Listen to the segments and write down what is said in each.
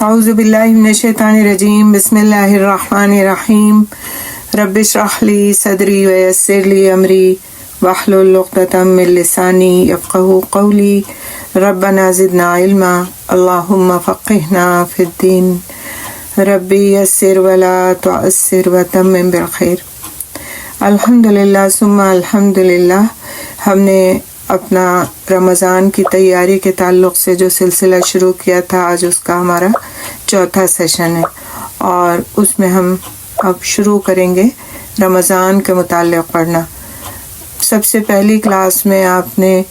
اعوذ باللہ من الشیطان الرجیم بسم اللہ الرحمن الرحیم رب اشرح لی صدری ویسر لی امری واحلل عقدۃ من لسانی یفقہوا قولی ربنا زدنا علما اللہم فقہنا فی الدین ربی یسر ولا تعسر وتمم بالخیر۔ الحمدللہ ثم الحمدللہ، ہم نے اپنا رمضان کی تیاری کے تعلق سے جو سلسلہ شروع کیا تھا، آج اس کا ہمارا چوتھا سیشن ہے اور اس میں ہم اب شروع کریں گے رمضان کے متعلق پڑھنا۔ سب سے پہلی کلاس میں آپ نے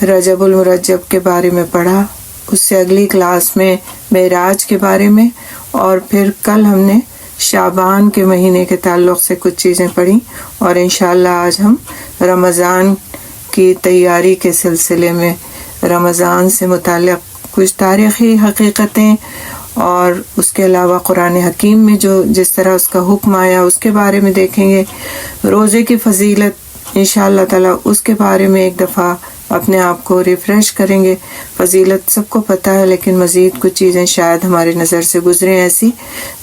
رجب المرجب کے بارے میں پڑھا، اس سے اگلی کلاس میں معراج کے بارے میں، اور پھر کل ہم نے شعبان کے مہینے کے تعلق سے کچھ چیزیں پڑھی، اور انشاءاللہ آج ہم رمضان کی تیاری کے سلسلے میں رمضان سے متعلق کچھ تاریخی حقیقتیں اور اس کے علاوہ قرآن حکیم میں جو جس طرح اس کا حکم آیا اس کے بارے میں دیکھیں گے۔ روزے کی فضیلت انشاءاللہ تعالی اس کے بارے میں ایک دفعہ اپنے آپ کو ریفریش کریں گے۔ فضیلت سب کو پتہ ہے، لیکن مزید کچھ چیزیں شاید ہمارے نظر سے گزریں ایسی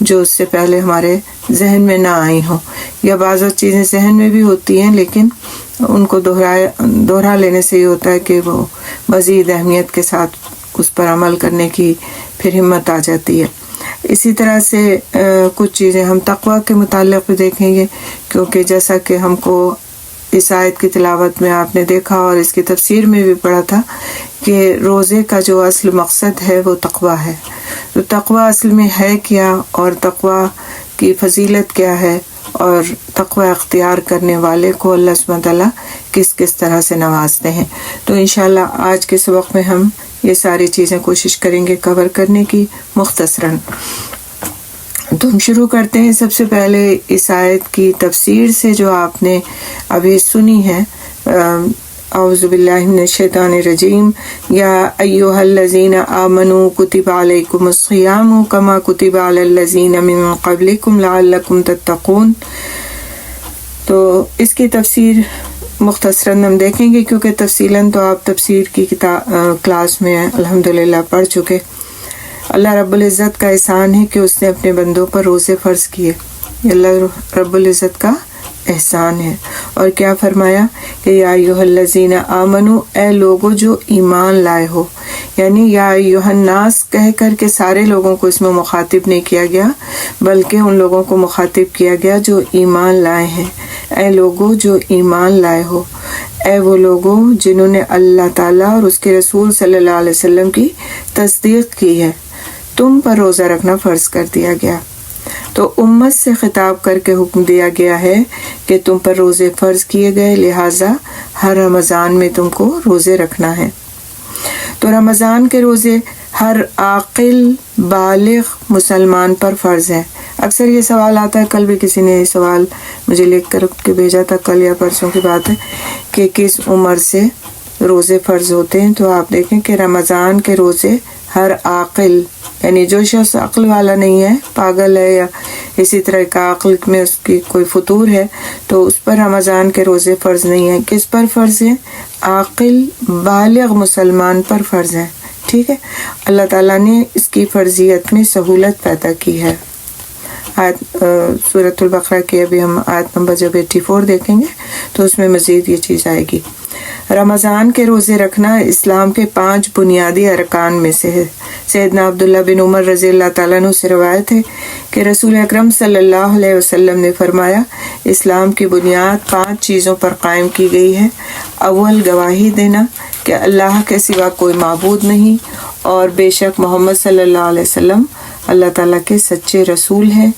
جو اس سے پہلے ہمارے ذہن میں نہ آئی ہوں، یا بعض چیزیں ذہن میں بھی ہوتی ہیں لیکن ان کو دوہرا لینے سے یہ ہوتا ہے کہ وہ مزید اہمیت کے ساتھ اس پر عمل کرنے کی پھر ہمت آ جاتی ہے۔ اسی طرح سے کچھ چیزیں ہم تقویٰ کے متعلق بھی دیکھیں گے، کیونکہ جیسا کہ ہم کو اس آیت کی تلاوت میں آپ نے دیکھا اور اس کی تفسیر میں بھی پڑھا تھا کہ روزے کا جو اصل مقصد ہے وہ تقویٰ ہے۔ تو تقویٰ اصل میں ہے کیا، اور تقویٰ کی فضیلت کیا ہے، اور تقویٰ اختیار کرنے والے کو اللہ سبحانہ تعالیٰ کس کس طرح سے نوازتے ہیں۔ تو انشاءاللہ آج کے سبق میں ہم یہ ساری چیزیں کوشش کریں گے کور کرنے کی مختصراً۔ تو ہم شروع کرتے ہیں سب سے پہلے اس آیت کی تفسیر سے جو آپ نے ابھی سنی ہے۔ اعوذ باللہ من الشیطان الرجیم، یا ایھا الذین آمنوا کتب علیکم الصیام کما کتب علی الذین من قبلکم لعلکم تتقون۔ تو اس کی تفسیر مختصراً ہم دیکھیں گے، کیونکہ تفصیلاً تو آپ تفسیر کی کلاس میں الحمدللہ پڑھ چکے۔ اللہ رب العزت کا احسان ہے کہ اس نے اپنے بندوں پر روزے فرض کیے، اللہ رب العزت کا احسان ہے۔ اور کیا فرمایا کہ یا ایھا الذین آمنو، اے لوگو جو ایمان لائے ہو، یعنی یا ایھا الناس کہہ کر کے سارے لوگوں کو اس میں مخاطب نہیں کیا گیا، بلکہ ان لوگوں کو مخاطب کیا گیا جو ایمان لائے ہیں۔ اے لوگو جو ایمان لائے ہو، اے وہ لوگوں جنہوں نے اللہ تعالیٰ اور اس کے رسول صلی اللہ علیہ وسلم کی تصدیق کی ہے، تم پر روزہ رکھنا فرض کر دیا گیا۔ تو امت سے خطاب کر کے حکم دیا گیا ہے کہ تم پر روزے فرض کیے گئے، لہٰذا ہر رمضان میں تم کو روزے رکھنا ہے۔ تو رمضان کے روزے ہر عاقل بالغ مسلمان پر فرض ہیں۔ اکثر یہ سوال آتا ہے، کل بھی کسی نے یہ سوال مجھے لکھ کر کے بھیجا تھا، کل یا پرسوں کی بات ہے، کہ کس عمر سے روزے فرض ہوتے ہیں۔ تو آپ دیکھیں کہ رمضان کے روزے ہر عاقل، یعنی جو شخص عقل والا نہیں ہے، پاگل ہے یا اسی طرح کا عقل میں اس کی کوئی فطور ہے، تو اس پر رمضان کے روزے فرض نہیں ہیں۔ کس پر فرض ہیں؟ عاقل بالغ مسلمان پر فرض ہیں۔ ٹھیک ہے، اللہ تعالیٰ نے اس کی فرضیت میں سہولت پیدا کی ہے۔ سورۃ البقرہ کی ابھی ہم آیت نمبر جب 84 دیکھیں گے تو اس میں مزید یہ چیز آئے گی۔ رمضان کے روزے رکھنا اسلام کے 5 بنیادی ارکان میں سے ہے۔ سیدنا عبداللہ بن عمر رضی اللہ تعالیٰ عنہ سے روایت ہے کہ رسول اکرم صلی اللہ علیہ وسلم نے فرمایا، اسلام کی بنیاد 5 چیزوں پر قائم کی گئی ہے۔ اول، گواہی دینا کہ اللہ کے سوا کوئی معبود نہیں، اور بے شک محمد صلی اللہ علیہ وسلم اللہ تعالیٰ کے سچے رسول ہیں،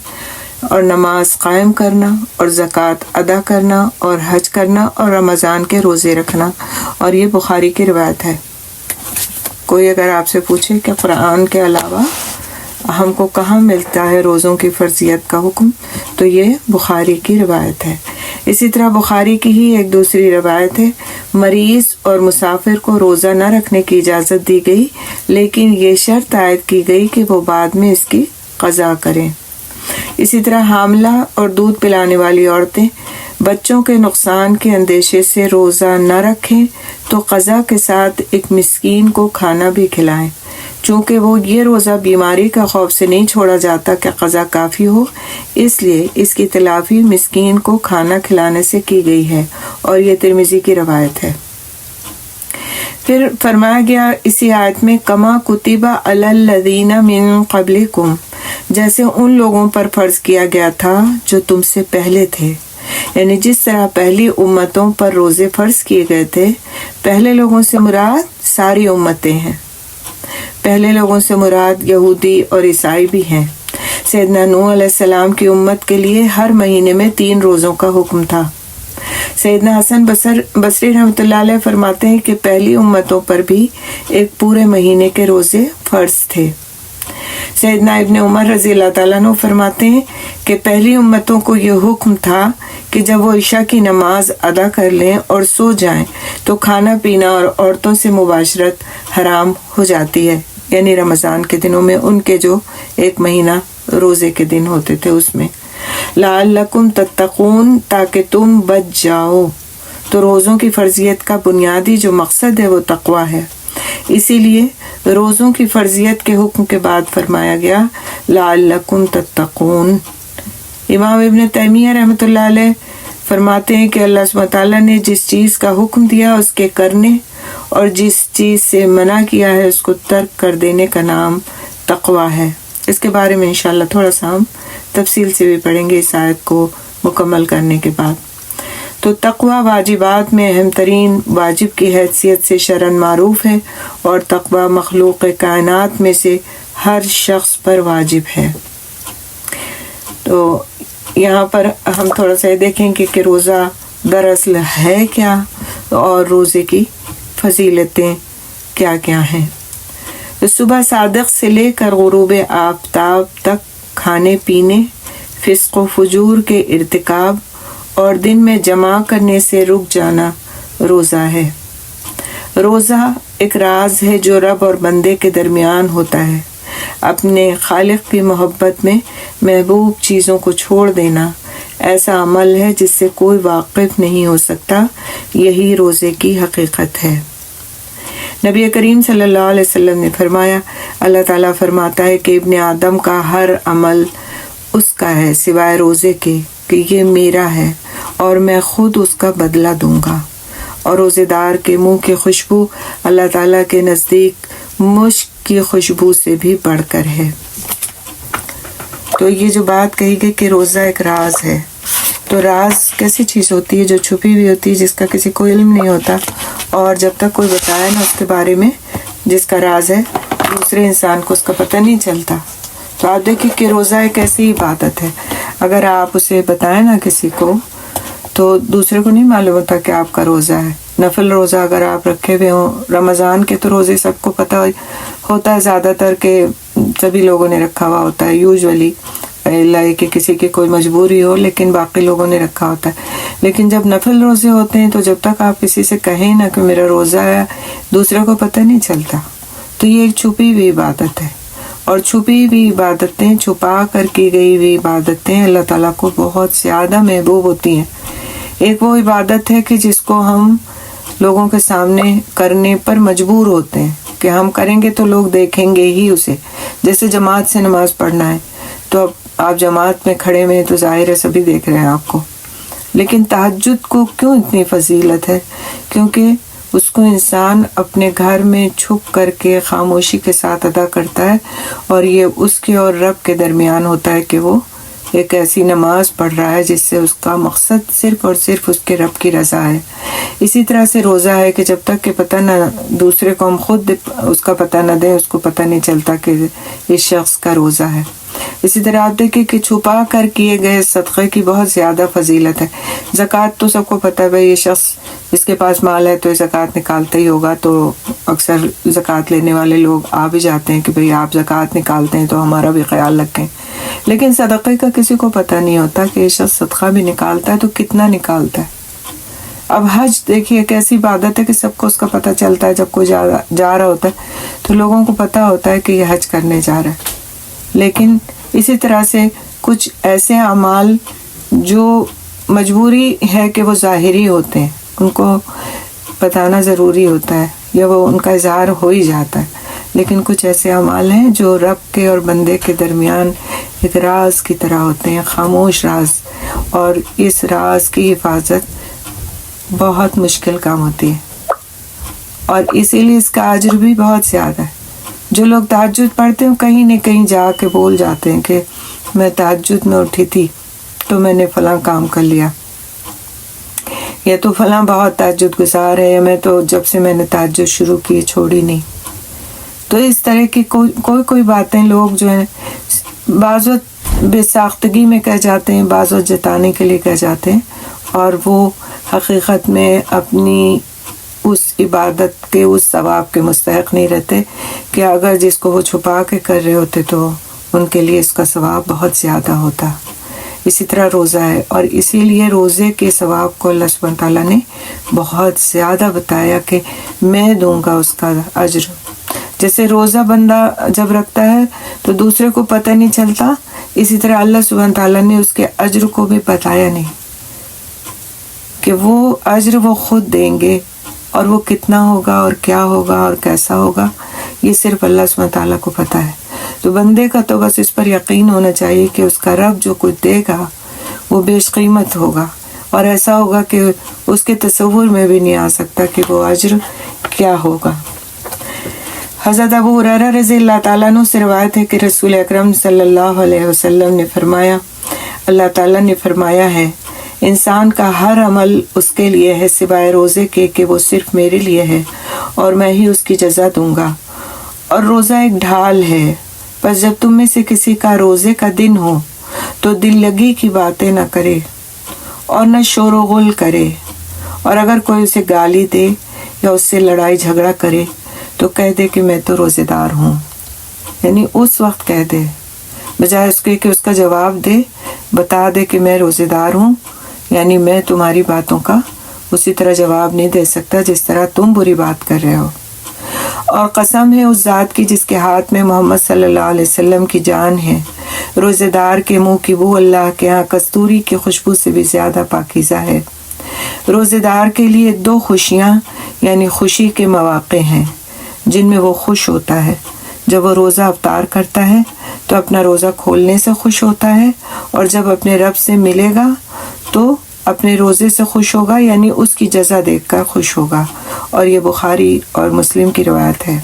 اور نماز قائم کرنا، اور زکوٰۃ ادا کرنا، اور حج کرنا، اور رمضان کے روزے رکھنا۔ اور یہ بخاری کی روایت ہے۔ کوئی اگر آپ سے پوچھے کہ قرآن کے علاوہ ہم کو کہاں ملتا ہے روزوں کی فرضیت کا حکم، تو یہ بخاری کی روایت ہے۔ اسی طرح بخاری کی ہی ایک دوسری روایت ہے، مریض اور مسافر کو روزہ نہ رکھنے کی اجازت دی گئی، لیکن یہ شرط عائد کی گئی کہ وہ بعد میں اس کی قضا کریں۔ اسی طرح حاملہ اور دودھ پلانے والی عورتیں بچوں کے نقصان کے اندیشے سے روزہ نہ رکھیں تو قضا کے ساتھ ایک مسکین کو کھانا بھی کھلائیں، چونکہ وہ یہ روزہ بیماری کا خوف سے نہیں چھوڑا جاتا کہ قضا کافی ہو، اس لیے اس کی تلافی مسکین کو کھانا کھلانے سے کی گئی ہے، اور یہ ترمذی کی روایت ہے۔ پھر فرمایا گیا اسی آیت میں کما کتب علی الذین من قبلکم، جیسے ان لوگوں پر فرض کیا گیا تھا جو تم سے پہلے تھے، یعنی جس طرح پہلی امتوں پر روزے فرض کیے گئے تھے۔ پہلے لوگوں سے مراد ساری امتیں ہیں، پہلے لوگوں سے مراد یہودی اور عیسائی بھی ہیں۔ سیدنا نوح علیہ السلام کی امت کے لیے ہر مہینے میں 3 روزوں کا حکم تھا۔ سیدنا حسن بصری رحمۃ اللہ علیہ فرماتے ہیں کہ پہلی امتوں پر بھی ایک پورے مہینے کے روزے فرض تھے۔ سیدنا ابن عمر رضی اللہ تعالیٰ عنہ فرماتے ہیں کہ پہلی امتوں کو یہ حکم تھا کہ جب وہ عشاء کی نماز ادا کر لیں اور سو جائیں تو کھانا پینا اور عورتوں سے مباشرت حرام ہو جاتی ہے، یعنی رمضان کے دنوں میں ان کے جو 1 مہینہ روزے کے دن ہوتے تھے اس میں۔ لعلکم تتقون، تاکہ تم بچ جاؤ۔ تو روزوں کی فرضیت کا بنیادی جو مقصد ہے وہ تقوی ہے، اسی لیے روزوں کی فرضیت کے حکم کے بعد فرمایا گیا لعلکم تتقون۔ امام ابن تیمیہ رحمۃ اللہ علیہ فرماتے ہیں کہ اللہ سبحانہ تعالیٰ نے جس چیز کا حکم دیا اس کے کرنے اور جس چیز سے منع کیا ہے اس کو ترک کر دینے کا نام تقوی ہے۔ اس کے بارے میں انشاءاللہ تھوڑا سا ہم تفصیل سے بھی پڑھیں گے اس آیت کو مکمل کرنے کے بعد۔ تو تقوی واجبات میں اہم ترین واجب کی حیثیت سے شرعاً معروف ہے، اور تقوی مخلوق کائنات میں سے ہر شخص پر واجب ہے۔ تو یہاں پر ہم تھوڑا سا دیکھیں گے کہ روزہ دراصل ہے کیا اور روزے کی فضیلتیں کیا کیا ہیں۔ تو صبح صادق سے لے کر غروب آفتاب تک کھانے پینے، فسق و فجور کے ارتکاب اور دن میں جمع کرنے سے رک جانا روزہ ہے۔ روزہ ایک راز ہے جو رب اور بندے کے درمیان ہوتا ہے۔ اپنے خالق کی محبت میں محبوب چیزوں کو چھوڑ دینا ایسا عمل ہے جس سے کوئی واقف نہیں ہو سکتا، یہی روزے کی حقیقت ہے۔ نبی کریم صلی اللہ علیہ وسلم نے فرمایا، اللہ تعالیٰ فرماتا ہے کہ ابن آدم کا ہر عمل اس کا ہے سوائے روزے کے، کہ یہ میرا ہے اور میں خود اس کا بدلہ دوں گا، اور روزے دار کے منہ کی خوشبو اللہ تعالیٰ کے نزدیک مشک کی خوشبو سے بھی بڑھ کر ہے۔ تو یہ جو بات کہی گئی کہ روزہ ایک راز ہے، تو راز کیسی چیز ہوتی ہے جو چھپی ہوئی ہوتی ہے، جس کا کسی کو علم نہیں ہوتا، اور جب تک کوئی بتائے نا اس کے بارے میں جس کا راز ہے، دوسرے انسان کو اس کا پتہ نہیں چلتا۔ تو آپ دیکھیں کہ روزہ ایک ایسی عبادت ہے، اگر آپ اسے بتائیں نا کسی کو تو دوسرے کو نہیں معلوم ہوتا کہ آپ کا روزہ ہے۔ نفل روزہ اگر آپ رکھے ہوئے ہوں، رمضان کے تو روزے سب کو پتہ ہوتا ہے زیادہ تر کہ سبھی لوگوں نے رکھا ہوا ہوتا ہے، یوزولی اللہ کہ کسی کی کوئی مجبوری ہو، لیکن باقی لوگوں نے رکھا ہوتا ہے۔ لیکن جب نفل روزے ہوتے ہیں تو جب تک آپ کسی سے کہیں نا کہ میرا روزہ ہے، دوسرے کو پتہ نہیں چلتا۔ تو یہ ایک چھپی ہوئی عبادت ہے، اور چھپی ہوئی عبادتیں، چھپا کر کی گئی ہوئی عبادتیں اللہ تعالیٰ کو بہت زیادہ محبوب ہوتی ہیں۔ ایک وہ عبادت ہے کہ جس کو ہم لوگوں کے سامنے کرنے پر مجبور ہوتے ہیں کہ ہم کریں گے تو لوگ دیکھیں گے ہی اسے، جیسے جماعت سے نماز پڑھنا ہے، تو اب آپ جماعت میں کھڑے ہوئے تو ظاہر ہے سبھی دیکھ رہے ہیں آپ کو۔ لیکن تہجد کو کیوں اتنی فضیلت ہے؟ کیونکہ اس کو انسان اپنے گھر میں چھپ کر کے خاموشی کے ساتھ ادا کرتا ہے، اور یہ اس کے اور رب کے درمیان ہوتا ہے کہ وہ ایک ایسی نماز پڑھ رہا ہے جس سے اس کا مقصد صرف اور صرف اس کے رب کی رضا ہے۔ اسی طرح سے روزہ ہے کہ جب تک کہ پتہ نہ دوسرے کو ہم خود اس کا پتہ نہ دیں، اس کو پتہ نہیں چلتا کہ اس شخص کا روزہ ہے۔ اسی طرح آپ دیکھیں کہ چھپا کر کیے گئے صدقے کی بہت زیادہ فضیلت ہے۔ زکوٰۃ تو سب کو پتہ ہے، بھائی یہ شخص اس کے پاس مال ہے تو یہ زکوٰۃ نکالتا ہی ہوگا، تو اکثر زکوٰۃ لینے والے لوگ آ بھی جاتے ہیں کہ بھئی آپ زکوٰۃ نکالتے ہیں تو ہمارا بھی خیال رکھیں۔ لیکن صدقے کا کسی کو پتہ نہیں ہوتا کہ یہ شخص صدقہ بھی نکالتا ہے تو کتنا نکالتا ہے۔ اب حج دیکھیے ایک ایسی عبادت ہے کہ سب کو اس کا پتہ چلتا ہے، جب کوئی جا رہا ہوتا ہے تو لوگوں کو پتہ ہوتا ہے کہ یہ حج کرنے جا رہا ہے۔ لیکن اسی طرح سے کچھ ایسے اعمال جو مجبوری ہے کہ وہ ظاہری ہوتے ہیں، ان کو بتانا ضروری ہوتا ہے یا وہ ان کا اظہار ہو ہی جاتا ہے، لیکن کچھ ایسے اعمال ہیں جو رب کے اور بندے کے درمیان ایک راز کی طرح ہوتے ہیں، خاموش راز، اور اس راز کی حفاظت بہت مشکل کام ہوتی ہے، اور اسی لیے اس کا اجر بھی بہت زیادہ ہے۔ جو لوگ تہجد پڑھتے ہیں کہیں نہ کہیں جا کے بول جاتے ہیں کہ میں تہجد میں اٹھی تھی تو میں نے فلاں کام کر لیا، یا تو فلاں بہت تہجد گزار ہے، یا میں تو جب سے میں نے تہجد شروع کی چھوڑی نہیں۔ تو اس طرح کی کوئی باتیں لوگ جو ہیں بعض وقت بے ساختگی میں کہہ جاتے ہیں، بعض وقت جتانے کے لیے کہہ جاتے ہیں، اور وہ حقیقت میں اپنی اس عبادت کے اس ثواب کے مستحق نہیں رہتے کہ اگر جس کو وہ چھپا کے کر رہے ہوتے تو ان کے لیے اس کا ثواب بہت زیادہ ہوتا۔ اسی طرح روزہ ہے، اور اسی لیے روزے کے ثواب کو اللہ سبحانہ تعالیٰ نے بہت زیادہ بتایا کہ میں دوں گا اس کا اجر۔ جیسے روزہ بندہ جب رکھتا ہے تو دوسرے کو پتہ نہیں چلتا، اسی طرح اللہ سبحانہ تعالیٰ نے اس کے اجر کو بھی بتایا نہیں کہ وہ اجر وہ خود دیں گے، اور وہ کتنا ہوگا اور کیا ہوگا اور کیسا ہوگا یہ صرف اللہ سبحانہ تعالیٰ کو پتہ ہے۔ تو بندے کا تو بس اس پر یقین ہونا چاہیے کہ اس کا رب جو کچھ دے گا وہ بیش قیمت ہوگا، اور ایسا ہوگا کہ اس کے تصور میں بھی نہیں آ سکتا کہ وہ اجر کیا ہوگا۔ حضرت ابو ہریرہ رضی اللہ تعالیٰ عنہ سے روایت ہے کہ رسول اکرم صلی اللہ علیہ وسلم نے فرمایا، اللہ تعالیٰ نے فرمایا ہے، انسان کا ہر عمل اس کے لیے ہے سوائے روزے کے کہ وہ صرف میرے لیے ہے اور میں ہی اس کی جزا دوں گا، اور روزہ ایک ڈھال ہے، پس جب تم میں سے کسی کا روزے کا دن ہو تو دل لگی کی باتیں نہ کرے اور نہ شور و غل کرے، اور اگر کوئی اسے گالی دے یا اس سے لڑائی جھگڑا کرے تو کہہ دے کہ میں تو روزے دار ہوں، یعنی اس وقت کہہ دے، بجائے اس کے کہ اس کا جواب دے، بتا دے کہ میں روزے دار ہوں، یعنی میں تمہاری باتوں کا اسی طرح جواب نہیں دے سکتا جس طرح تم بری بات کر رہے ہو، اور قسم ہے اس ذات کی جس کے ہاتھ میں محمد صلی اللہ علیہ وسلم کی جان ہے، روزے دار کے منہ کی بو اللہ کے ہاں کستوری کی خوشبو سے بھی زیادہ پاکیزہ ہے۔ روزے دار کے لیے 2 خوشیاں یعنی خوشی کے مواقع ہیں جن میں وہ خوش ہوتا ہے۔ جب وہ روزہ افطار کرتا ہے تو اپنا روزہ کھولنے سے خوش ہوتا ہے، اور جب اپنے رب سے ملے گا تو اپنے روزے سے خوش ہوگا، یعنی اس کی جزا دیکھ کر خوش ہوگا، اور یہ بخاری اور مسلم کی روایت ہے۔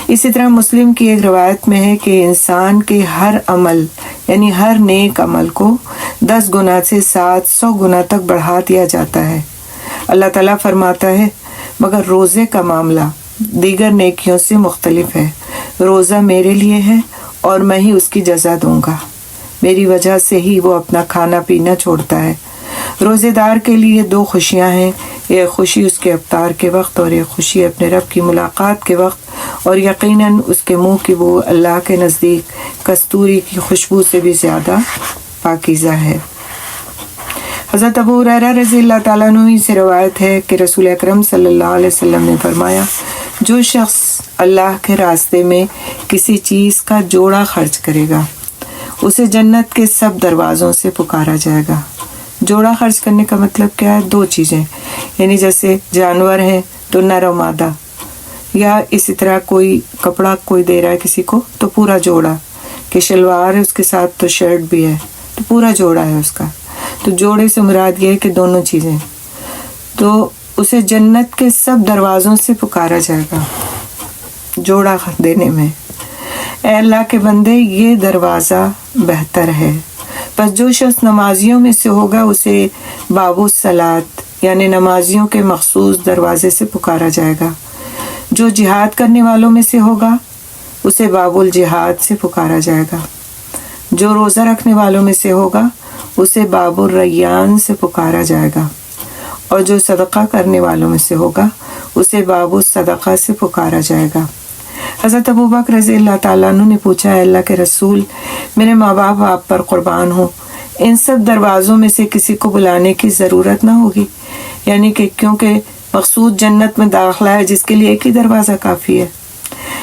اسی طرح مسلم کی ایک روایت میں ہے کہ انسان کے ہر عمل یعنی ہر نیک عمل کو 10 گنا سے 700 گنا تک بڑھا دیا جاتا ہے۔ اللہ تعالیٰ فرماتا ہے، مگر روزے کا معاملہ دیگر نیکیوں سے مختلف ہے، روزہ میرے لیے ہے اور میں ہی اس کی جزا دوں گا، میری وجہ سے ہی وہ اپنا کھانا پینا چھوڑتا ہے۔ روزے دار کے لیے 2 خوشیاں ہیں، ایک خوشی اس کے افطار کے وقت اور ایک خوشی اپنے رب کی ملاقات کے وقت، اور یقیناً اس کے منہ کی وہ اللہ کے نزدیک کستوری کی خوشبو سے بھی زیادہ پاکیزہ ہے۔ حضرت ابو ہریرہ رضی اللہ تعالیٰ عنہ سے روایت ہے کہ رسول اکرم صلی اللہ علیہ وسلم نے فرمایا، جو شخص اللہ کے راستے میں کسی چیز کا جوڑا خرچ کرے گا اسے جنت کے سب دروازوں سے پکارا جائے گا۔ جوڑا خرچ کرنے کا مطلب کیا ہے؟ 2 چیزیں، یعنی جیسے جانور ہیں تو نر و مادہ، یا اسی طرح کوئی کپڑا کوئی دے رہا ہے کسی کو تو پورا جوڑا، کہ شلوار ہے اس کے ساتھ تو شرٹ بھی ہے تو پورا جوڑا ہے اس کا، تو جوڑے سے مراد یہ ہے کہ دونوں چیزیں، تو اسے جنت کے سب دروازوں سے پکارا جائے گا جوڑا دینے میں۔ اے اللہ کے بندے، یہ دروازہ بہتر ہے، پس جو شخص نمازیوں میں سے ہوگا اسے باب الصلاۃ یعنی نمازیوں کے مخصوص دروازے سے پکارا جائے گا، جو جہاد کرنے والوں میں سے ہوگا اسے باب الجہاد سے پکارا جائے گا، جو روزہ رکھنے والوں میں سے ہوگا اسے باب الریان سے پکارا جائے گا، اور جو صدقہ کرنے والوں میں سے ہوگا اسے باب الصدقہ سے پکارا جائے گا۔ حضرت ابوبکر رضی اللہ تعالیٰ عنہ نے پوچھا، ہے اللہ کے رسول، میرے ماں باپ آپ پر قربان ہوں، ان سب دروازوں میں سے کسی کو بلانے کی ضرورت نہ ہوگی؟ یعنی کہ کیونکہ مقصود جنت میں داخلہ ہے جس کے لیے ایک ہی دروازہ کافی ہے،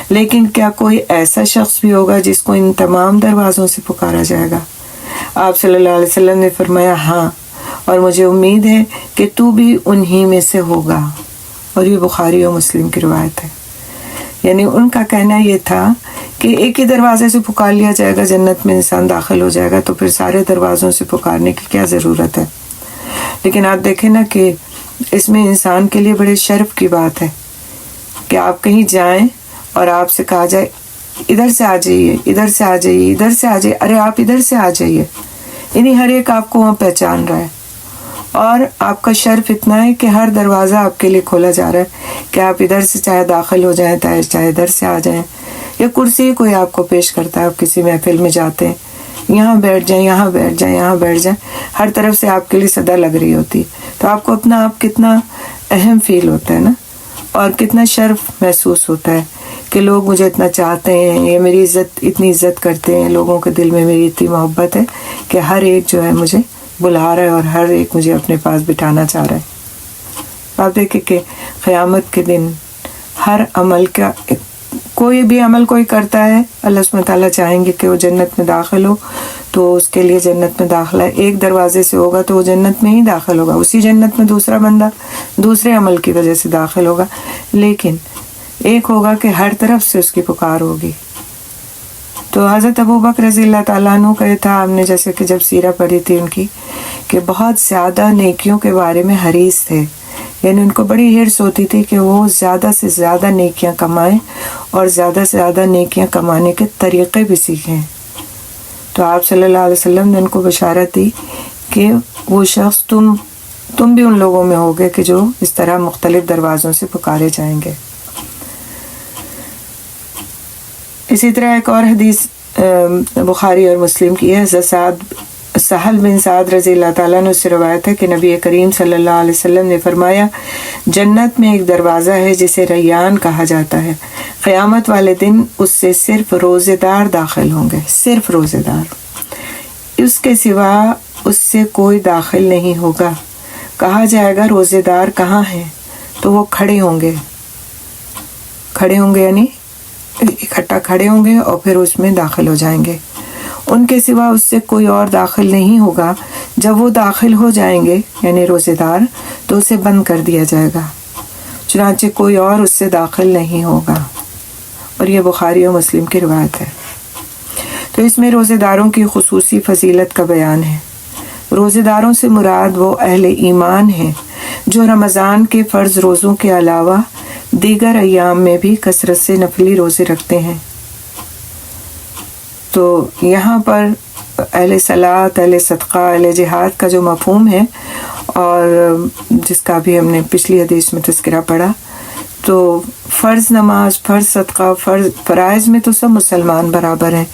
لیکن کیا کوئی ایسا شخص بھی ہوگا جس کو ان تمام دروازوں سے پکارا جائے گا؟ آپ صلی اللہ علیہ وسلم نے فرمایا، ہاں، اور مجھے امید ہے کہ تو بھی انہی میں سے ہوگا، اور یہ بخاری و مسلم کی روایت ہے۔ یعنی ان کا کہنا یہ تھا کہ ایک ہی دروازے سے پکار لیا جائے گا، جنت میں انسان داخل ہو جائے گا، تو پھر سارے دروازوں سے پکارنے کی کیا ضرورت ہے۔ لیکن آپ دیکھیں نا کہ اس میں انسان کے لیے بڑے شرف کی بات ہے کہ آپ کہیں جائیں اور آپ سے کہا جائے ادھر سے آ جائیے، ادھر سے آ جائیے، ادھر سے آ جائیے، ارے آپ ادھر سے آ جائیے، یعنی ہر ایک آپ کو وہاں پہچان رہا ہے، اور آپ کا شرف اتنا ہے کہ ہر دروازہ آپ کے لیے کھولا جا رہا ہے کہ آپ ادھر سے چاہے داخل ہو جائیں، چاہے ادھر سے آ جائیں، یا کرسی کوئی آپ کو پیش کرتا ہے، آپ کسی محفل میں جاتے ہیں، یہاں بیٹھ جائیں، یہاں بیٹھ جائیں، یہاں بیٹھ جائیں، ہر طرف سے آپ کے لیے صدا لگ رہی ہوتی، تو آپ کو اپنا آپ کتنا اہم فیل ہوتا ہے نا، اور کتنا شرف محسوس ہوتا ہے کہ لوگ مجھے اتنا چاہتے ہیں، یہ میری اتنی عزت کرتے ہیں، لوگوں کے دل میں میری اتنی محبت ہے کہ ہر ایک جو ہے مجھے بلا رہا ہے اور ہر ایک مجھے اپنے پاس بٹھانا چاہ رہا ہے۔ آپ دیکھیں کہ قیامت کے دن ہر عمل کا، کوئی بھی عمل کوئی کرتا ہے، اللہ سبحانہ تعالیٰ چاہیں گے کہ وہ جنت میں داخل ہو تو اس کے لیے جنت میں داخلہ ایک دروازے سے ہوگا تو وہ جنت میں ہی داخل ہوگا، اسی جنت میں دوسرا بندہ دوسرے عمل کی وجہ سے داخل ہوگا، لیکن ایک ہوگا کہ ہر طرف سے اس کی پکار ہوگی۔ تو حضرت ابوبکر رضی اللہ تعالیٰ عنہ کا یہ تھا، ہم نے جیسے کہ جب سیرہ پڑھی تھی ان کی، کہ بہت زیادہ نیکیوں کے بارے میں حریص تھے، یعنی ان کو بڑی حرص ہوتی تھی کہ وہ زیادہ سے زیادہ نیکیاں کمائیں اور زیادہ سے زیادہ نیکیاں کمانے کے طریقے بھی سیکھیں۔ تو آپ صلی اللہ علیہ وسلم نے ان کو بشارت دی کہ وہ شخص تم بھی ان لوگوں میں ہوگے کہ جو اس طرح مختلف دروازوں سے پکارے جائیں گے۔ اسی طرح ایک اور حدیث بخاری اور مسلم کی ہے، سہل بن سعد رضی اللہ تعالیٰ عنہ سے روایت ہے کہ نبی کریم صلی اللہ علیہ وسلم نے فرمایا، جنت میں ایک دروازہ ہے جسے ریان کہا جاتا ہے، قیامت والے دن اس سے صرف روزے دار داخل ہوں گے، صرف روزے دار، اس کے سوا اس سے کوئی داخل نہیں ہوگا۔ کہا جائے گا روزے دار کہاں ہیں؟ تو وہ کھڑے ہوں گے یعنی اکٹھا کھڑے ہوں گے اور پھر اس میں داخل ہو جائیں گے، ان کے سوا اس سے کوئی اور داخل نہیں ہوگا۔ جب وہ داخل ہو جائیں گے یعنی روزے دار، تو اسے بند کر دیا جائے گا، چنانچہ کوئی اور اس سے داخل نہیں ہوگا، اور یہ بخاری و مسلم کی روایت ہے۔ تو اس میں روزے داروں کی خصوصی فضیلت کا بیان ہے۔ روزے داروں سے مراد وہ اہل ایمان ہیں جو رمضان کے فرض روزوں کے علاوہ دیگر ایام میں بھی کثرت سے نفلی روزے رکھتے ہیں۔ تو یہاں پر اہل صلاۃ، اہل صدقہ، اہل جہاد کا جو مفہوم ہے، اور جس کا بھی ہم نے پچھلی حدیث میں تذکرہ پڑھا، تو فرض نماز، فرض صدقہ، فرائض میں تو سب مسلمان برابر ہیں،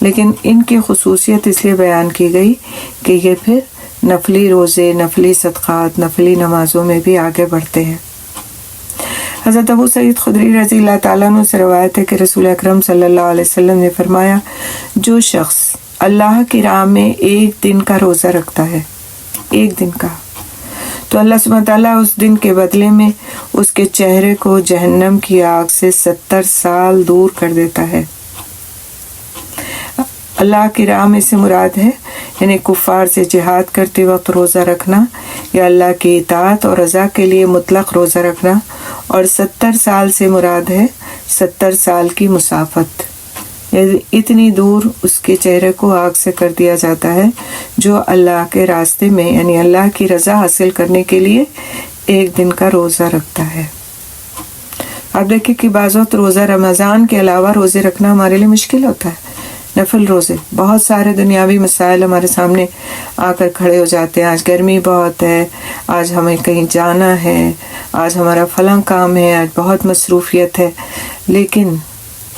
لیکن ان کی خصوصیت اس لیے بیان کی گئی کہ یہ پھر نفلی روزے، نفلی صدقات، نفلی نمازوں میں بھی آگے بڑھتے ہیں۔ حضرت ابو سعید خدری رضی اللہ تعالیٰ عنہ سے روایت ہے کہ رسول اکرم صلی اللہ علیہ وسلم نے فرمایا، جو شخص اللہ کی راہ میں ایک دن کا روزہ رکھتا ہے، ایک دن کا، تو اللہ سبحانہ تعالیٰ اس دن کے بدلے میں اس کے چہرے کو جہنم کی آگ سے 70 سال دور کر دیتا ہے۔ اللہ کی راہ میں سے مراد ہے یعنی کفار سے جہاد کرتے وقت روزہ رکھنا، یا اللہ کی اطاعت اور رضا کے لیے مطلق روزہ رکھنا، اور 70 سال سے مراد ہے 70 سال کی مسافت، یعنی اتنی دور اس کے چہرے کو آگ سے کر دیا جاتا ہے جو اللہ کے راستے میں یعنی اللہ کی رضا حاصل کرنے کے لیے ایک دن کا روزہ رکھتا ہے۔ آپ دیکھیں کہ بعض وقت روزہ رمضان کے علاوہ روزے رکھنا ہمارے لیے مشکل ہوتا ہے، نفل روزے، بہت سارے دنیاوی مسائل ہمارے سامنے آ کر کھڑے ہو جاتے ہیں، آج گرمی بہت ہے، آج ہمیں کہیں جانا ہے، آج ہمارا فلاں کام ہے، آج بہت مصروفیت ہے، لیکن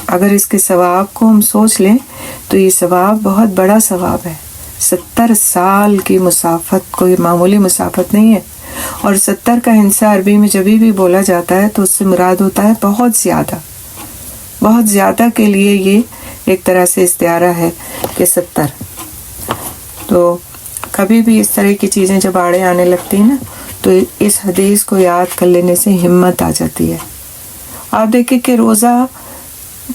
اگر اس کے ثواب کو ہم سوچ لیں تو یہ ثواب بہت بڑا ثواب ہے۔ 70 سال کی مسافت کوئی معمولی مسافت نہیں ہے، اور 70 کا ہندسہ عربی میں جب بھی بولا جاتا ہے تو اس سے مراد ہوتا ہے بہت زیادہ، بہت زیادہ کے لیے یہ ایک طرح سے استعارہ ہے کہ 70۔ تو کبھی بھی اس طرح کی چیزیں جب آڑے آنے لگتی ہیں نا تو اس حدیث کو یاد کر لینے سے ہمت آ جاتی ہے۔ آپ دیکھیں کہ روزہ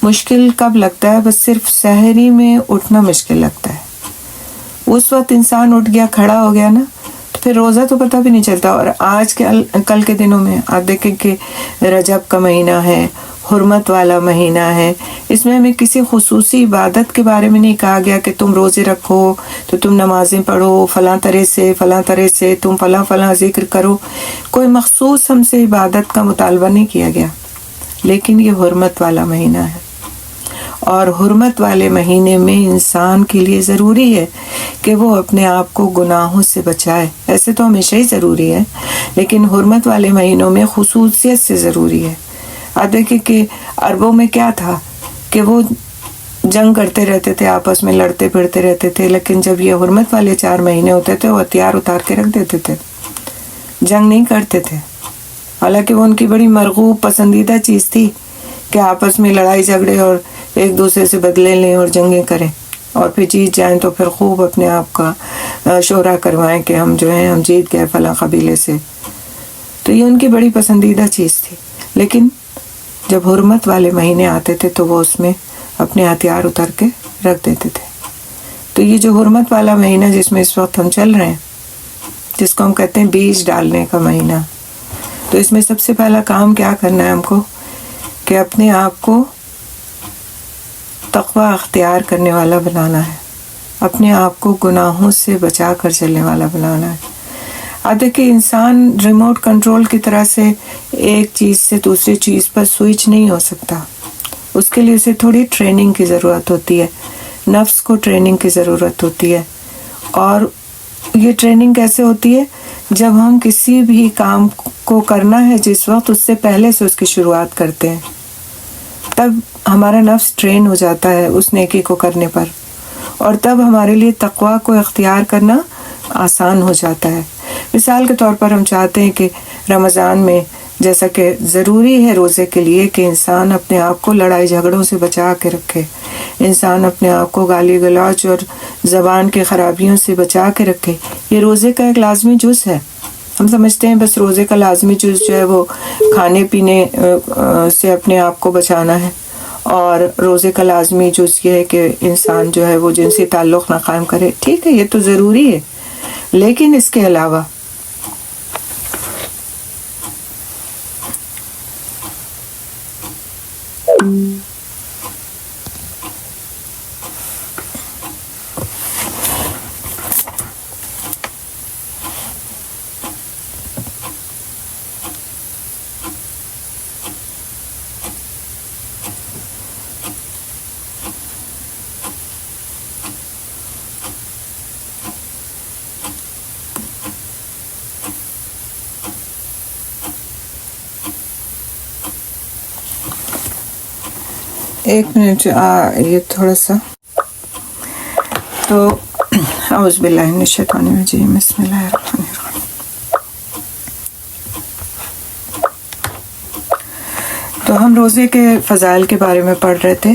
مشکل کب لگتا ہے؟ بس صرف سحری میں اٹھنا مشکل لگتا ہے، اس وقت انسان اٹھ گیا، کھڑا ہو گیا نا، تو پھر روزہ تو پتہ بھی نہیں چلتا۔ اور آج کے کل کے دنوں میں آپ دیکھیں کہ رجب کا مہینہ ہے، حرمت والا مہینہ ہے، اس میں ہمیں کسی خصوصی عبادت کے بارے میں نہیں کہا گیا کہ تم روزے رکھو تو تم نمازیں پڑھو، فلاں طرح سے تم فلاں ذکر کرو، کوئی مخصوص ہم سے عبادت کا مطالبہ نہیں کیا گیا، لیکن یہ حرمت والا مہینہ ہے، اور حرمت والے مہینے میں انسان کے لیے ضروری ہے کہ وہ اپنے آپ کو گناہوں سے بچائے۔ ایسے تو ہمیشہ ہی ضروری ہے، لیکن حرمت والے مہینوں میں خصوصیت سے ضروری ہے۔ آپ دیکھیں کہ عربوں میں کیا تھا کہ وہ جنگ کرتے رہتے تھے، آپس میں لڑتے پھرتے رہتے تھے، لیکن جب یہ حرمت والے 4 مہینے ہوتے تھے وہ ہتھیار اتار کے رکھ دیتے تھے، جنگ نہیں کرتے تھے، حالانکہ وہ ان کی بڑی مرغوب پسندیدہ چیز تھی کہ آپس میں لڑائی جھگڑے اور ایک دوسرے سے بدلے لیں اور جنگیں کریں، اور پھر جیت جائیں تو پھر خوب اپنے آپ کا شہرہ کروائیں کہ ہم جیت گئے فلاں قبیلے سے۔ تو یہ ان کی بڑی پسندیدہ چیز تھی، لیکن جب حرمت والے مہینے آتے تھے تو وہ اس میں اپنے ہتھیار اتار کے رکھ دیتے تھے۔ تو یہ جو حرمت والا مہینہ جس میں اس وقت ہم چل رہے ہیں، جس کو ہم کہتے ہیں بیج ڈالنے کا مہینہ، تو اس میں سب سے پہلا کام کیا کرنا ہے ہم کو کہ اپنے آپ کو تقوی اختیار کرنے والا بنانا ہے، اپنے آپ کو گناہوں سے بچا کر چلنے والا بنانا ہے۔ اب دیکھیں انسان ریموٹ کنٹرول کی طرح سے ایک چیز سے دوسری چیز پر سوئچ نہیں ہو سکتا، اس کے لیے اسے تھوڑی ٹریننگ کی ضرورت ہوتی ہے، نفس کو ٹریننگ کی ضرورت ہوتی ہے۔ اور یہ ٹریننگ کیسے ہوتی ہے؟ جب ہم کسی بھی کام کو کرنا ہے جس وقت اس سے پہلے سے اس کی شروعات کرتے ہیں، تب ہمارا نفس ٹرین ہو جاتا ہے اس نیکی کو کرنے پر، اور تب ہمارے لیے تقوی کو اختیار کرنا آسان ہو جاتا ہے۔ مثال کے طور پر ہم چاہتے ہیں کہ رمضان میں جیسا کہ ضروری ہے روزے کے لیے کہ انسان اپنے آپ کو لڑائی جھگڑوں سے بچا کے رکھے، انسان اپنے آپ کو گالی گلوچ اور زبان کے خرابیوں سے بچا کے رکھے، یہ روزے کا ایک لازمی جز ہے۔ ہم سمجھتے ہیں بس روزے کا لازمی جز جو ہے وہ کھانے پینے سے اپنے آپ کو بچانا ہے، اور روزے کا لازمی جز یہ ہے کہ انسان جو ہے وہ جنسی تعلق نہ قائم کرے۔ ٹھیک ہے، یہ تو ضروری ہے، لیکن اس کے علاوہ ایک منٹ یہ تھوڑا سا، تو اعوذ باللہ من الشیطان الرجیم، بسم اللہ الرحمن الرحیم۔ تو ہم روزے کے فضائل کے بارے میں پڑھ رہے تھے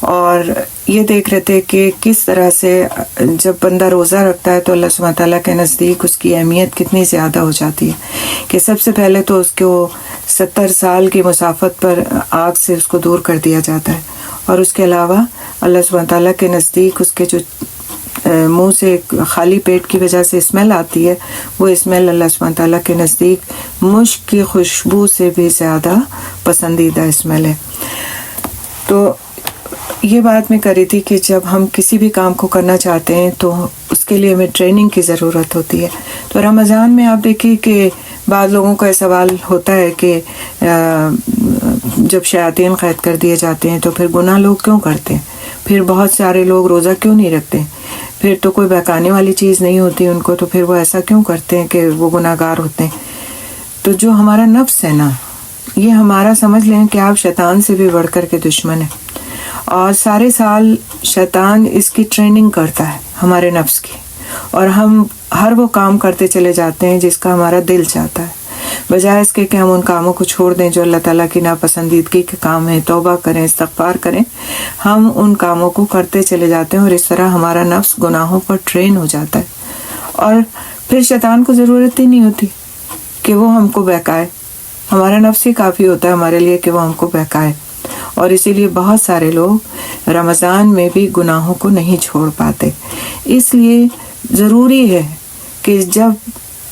اور یہ دیکھ رہے تھے کہ کس طرح سے جب بندہ روزہ رکھتا ہے تو اللہ سبحانہ تعالیٰ کے نزدیک اس کی اہمیت کتنی زیادہ ہو جاتی ہے کہ سب سے پہلے تو اس کو 70 سال کی مسافت پر آگ سے اس کو دور کر دیا جاتا ہے، اور اس کے علاوہ اللہ سبحانہ تعالیٰ کے نزدیک اس کے جو منہ سے خالی پیٹ کی وجہ سے اسمیل آتی ہے، وہ اسمیل اللہ سبحانہ تعالیٰ کے نزدیک مشک کی خوشبو سے بھی زیادہ پسندیدہ اسمیل ہے۔ تو یہ بات میں کر رہی تھی کہ جب ہم کسی بھی کام کو کرنا چاہتے ہیں تو اس کے لیے ہمیں ٹریننگ کی ضرورت ہوتی ہے۔ تو رمضان میں آپ دیکھیے کہ بعض لوگوں کا یہ سوال ہوتا ہے کہ جب شیاطین قید کر دیے جاتے ہیں تو پھر گناہ لوگ کیوں کرتے ہیں، پھر بہت سارے لوگ روزہ کیوں نہیں رکھتے، پھر تو کوئی بہکانے والی چیز نہیں ہوتی ان کو، تو پھر وہ ایسا کیوں کرتے ہیں کہ وہ گناہ گار ہوتے ہیں۔ تو جو ہمارا نفس ہے نا، یہ ہمارا سمجھ لیں کہ آپ شیطان سے بھی بڑھ کر کے دشمن ہیں، اور سارے سال شیطان اس کی ٹریننگ کرتا ہے ہمارے نفس کی، اور ہم ہر وہ کام کرتے چلے جاتے ہیں جس کا ہمارا دل چاہتا ہے، بجائے اس کے کہ ہم ان کاموں کو چھوڑ دیں جو اللہ تعالیٰ کی ناپسندیدگی کے کام ہیں، توبہ کریں، استغفار کریں، ہم ان کاموں کو کرتے چلے جاتے ہیں، اور اس طرح ہمارا نفس گناہوں پر ٹرین ہو جاتا ہے، اور پھر شیطان کو ضرورت ہی نہیں ہوتی کہ وہ ہم کو بہکائے، ہمارا نفس ہی کافی ہوتا ہے ہمارے لیے کہ وہ ہم کو بہکائے۔ اور اسی لیے بہت سارے لوگ رمضان میں بھی گناہوں کو نہیں چھوڑ پاتے۔ اس لیے ضروری ہے کہ جب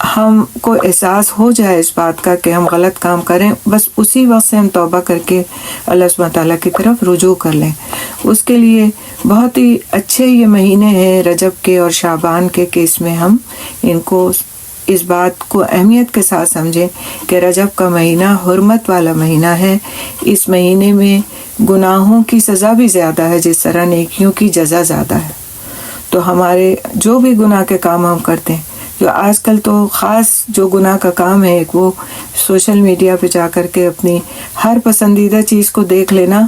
ہم کو احساس ہو جائے اس بات کا کہ ہم غلط کام کریں، بس اسی وقت سے ہم توبہ کر کے اللہ سبحانہ تعالیٰ کی طرف رجوع کر لیں۔ اس کے لیے بہت ہی اچھے یہ مہینے ہیں رجب کے اور شعبان کے، کہ اس میں ہم ان کو اس بات کو اہمیت کے ساتھ سمجھیں کہ رجب کا مہینہ حرمت والا مہینہ ہے۔ اس مہینے میں گناہوں کی سزا بھی زیادہ ہے جس طرح نیکیوں کی جزا زیادہ ہے۔ تو ہمارے جو بھی گناہ کے کام ہم کرتے ہیں، جو آج کل تو خاص جو گناہ کا کام ہے ایک، وہ سوشل میڈیا پہ جا کر کے اپنی ہر پسندیدہ چیز کو دیکھ لینا،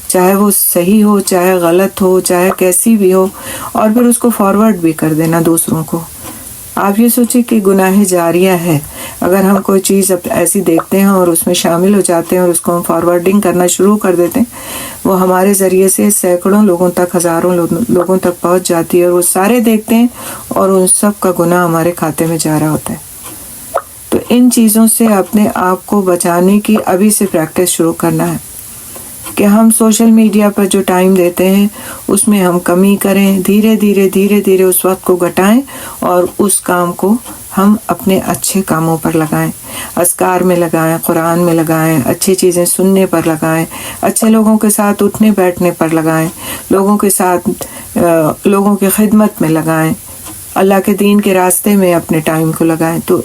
چاہے وہ صحیح ہو چاہے غلط ہو چاہے کیسی بھی ہو، اور پھر اس کو فارورڈ بھی کر دینا دوسروں کو۔ آپ یہ سوچیں کہ گناہ جاریہ ہے، اگر ہم کوئی چیز ایسی دیکھتے ہیں اور اس میں شامل ہو جاتے ہیں اور اس کو ہم فارورڈنگ کرنا شروع کر دیتے ہیں، وہ ہمارے ذریعے سے سینکڑوں لوگوں تک، ہزاروں لوگوں تک پہنچ جاتی ہے، اور وہ سارے دیکھتے ہیں اور ان سب کا گناہ ہمارے کھاتے میں جا رہا ہوتا ہے۔ تو ان چیزوں سے اپنے آپ کو بچانے کی ابھی سے پریکٹس شروع کرنا ہے کہ ہم سوشل میڈیا پر جو ٹائم دیتے ہیں اس میں ہم کمی کریں، دھیرے دھیرے اس وقت کو گھٹائیں اور اس کام کو ہم اپنے اچھے کاموں پر لگائیں، اذکار میں لگائیں، قرآن میں لگائیں، اچھی چیزیں سننے پر لگائیں، اچھے لوگوں کے ساتھ اٹھنے بیٹھنے پر لگائیں، لوگوں کے ساتھ لوگوں کی خدمت میں لگائیں، اللہ کے دین کے راستے میں اپنے ٹائم کو لگائیں۔ تو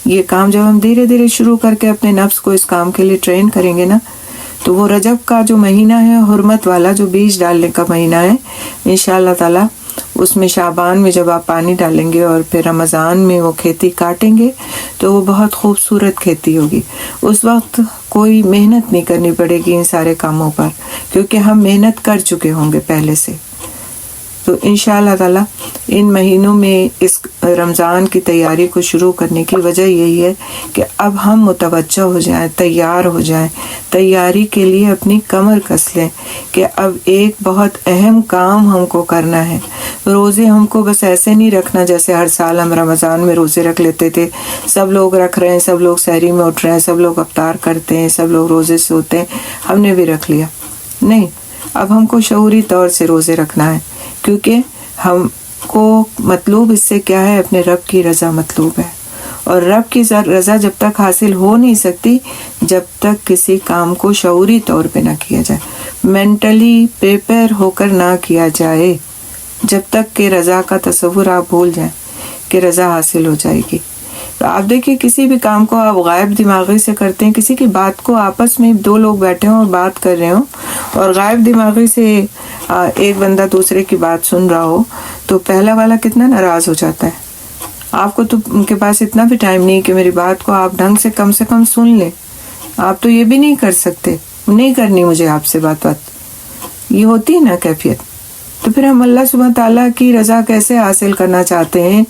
یہ کام جب ہم دھیرے دھیرے شروع کر کے اپنے نفس کو اس کام کے لیے ٹرین کریں گے نا، تو وہ رجب کا جو مہینہ ہے حرمت والا، جو بیج ڈالنے کا مہینہ ہے، انشاءاللہ تعالی اس میں شعبان میں جب آپ پانی ڈالیں گے اور پھر رمضان میں وہ کھیتی کاٹیں گے تو وہ بہت خوبصورت کھیتی ہوگی۔ اس وقت کوئی محنت نہیں کرنی پڑے گی ان سارے کاموں پر، کیونکہ ہم محنت کر چکے ہوں گے پہلے سے۔ تو انشاءاللہ تعالی ان مہینوں میں اس رمضان کی تیاری کو شروع کرنے کی وجہ یہی ہے کہ اب ہم متوجہ ہو جائیں، تیار ہو جائیں، تیاری کے لیے اپنی کمر کس لیں کہ اب ایک بہت اہم کام ہم کو کرنا ہے۔ روزے ہم کو بس ایسے نہیں رکھنا جیسے ہر سال ہم رمضان میں روزے رکھ لیتے تھے، سب لوگ رکھ رہے ہیں، سب لوگ سحری میں اٹھ رہے ہیں، سب لوگ افطار کرتے ہیں، سب لوگ روزے سے ہوتے ہیں، ہم نے بھی رکھ لیا۔ نہیں، اب ہم کو شعوری طور سے روزے رکھنا ہے، کیونکہ ہم کو مطلوب اس سے کیا ہے، اپنے رب کی رضا مطلوب ہے، اور رب کی رضا جب تک حاصل ہو نہیں سکتی جب تک کسی کام کو شعوری طور پہ نہ کیا جائے، مینٹلی پریپئر ہو کر نہ کیا جائے، جب تک کہ رضا کا تصور آپ بھول جائیں کہ رضا حاصل ہو جائے گی۔ تو آپ دیکھیں کسی بھی کام کو آپ غائب دماغی سے کرتے ہیں، کسی کی بات کو آپس میں دو لوگ بیٹھے ہوں اور بات کر رہے ہوں اور غائب دماغی سے ایک بندہ دوسرے کی بات سن رہا ہو، تو پہلا والا کتنا ناراض ہو جاتا ہے۔ آپ کو تو ان کے پاس اتنا بھی ٹائم نہیں کہ میری بات کو آپ ڈھنگ سے کم سن لیں، آپ تو یہ بھی نہیں کر سکتے، نہیں کرنی مجھے آپ سے بات، یہ ہوتی ہے نا کیفیت۔ تو پھر ہم اللہ سبحانہ تعالیٰ کی رضا کیسے حاصل کرنا چاہتے ہیں؟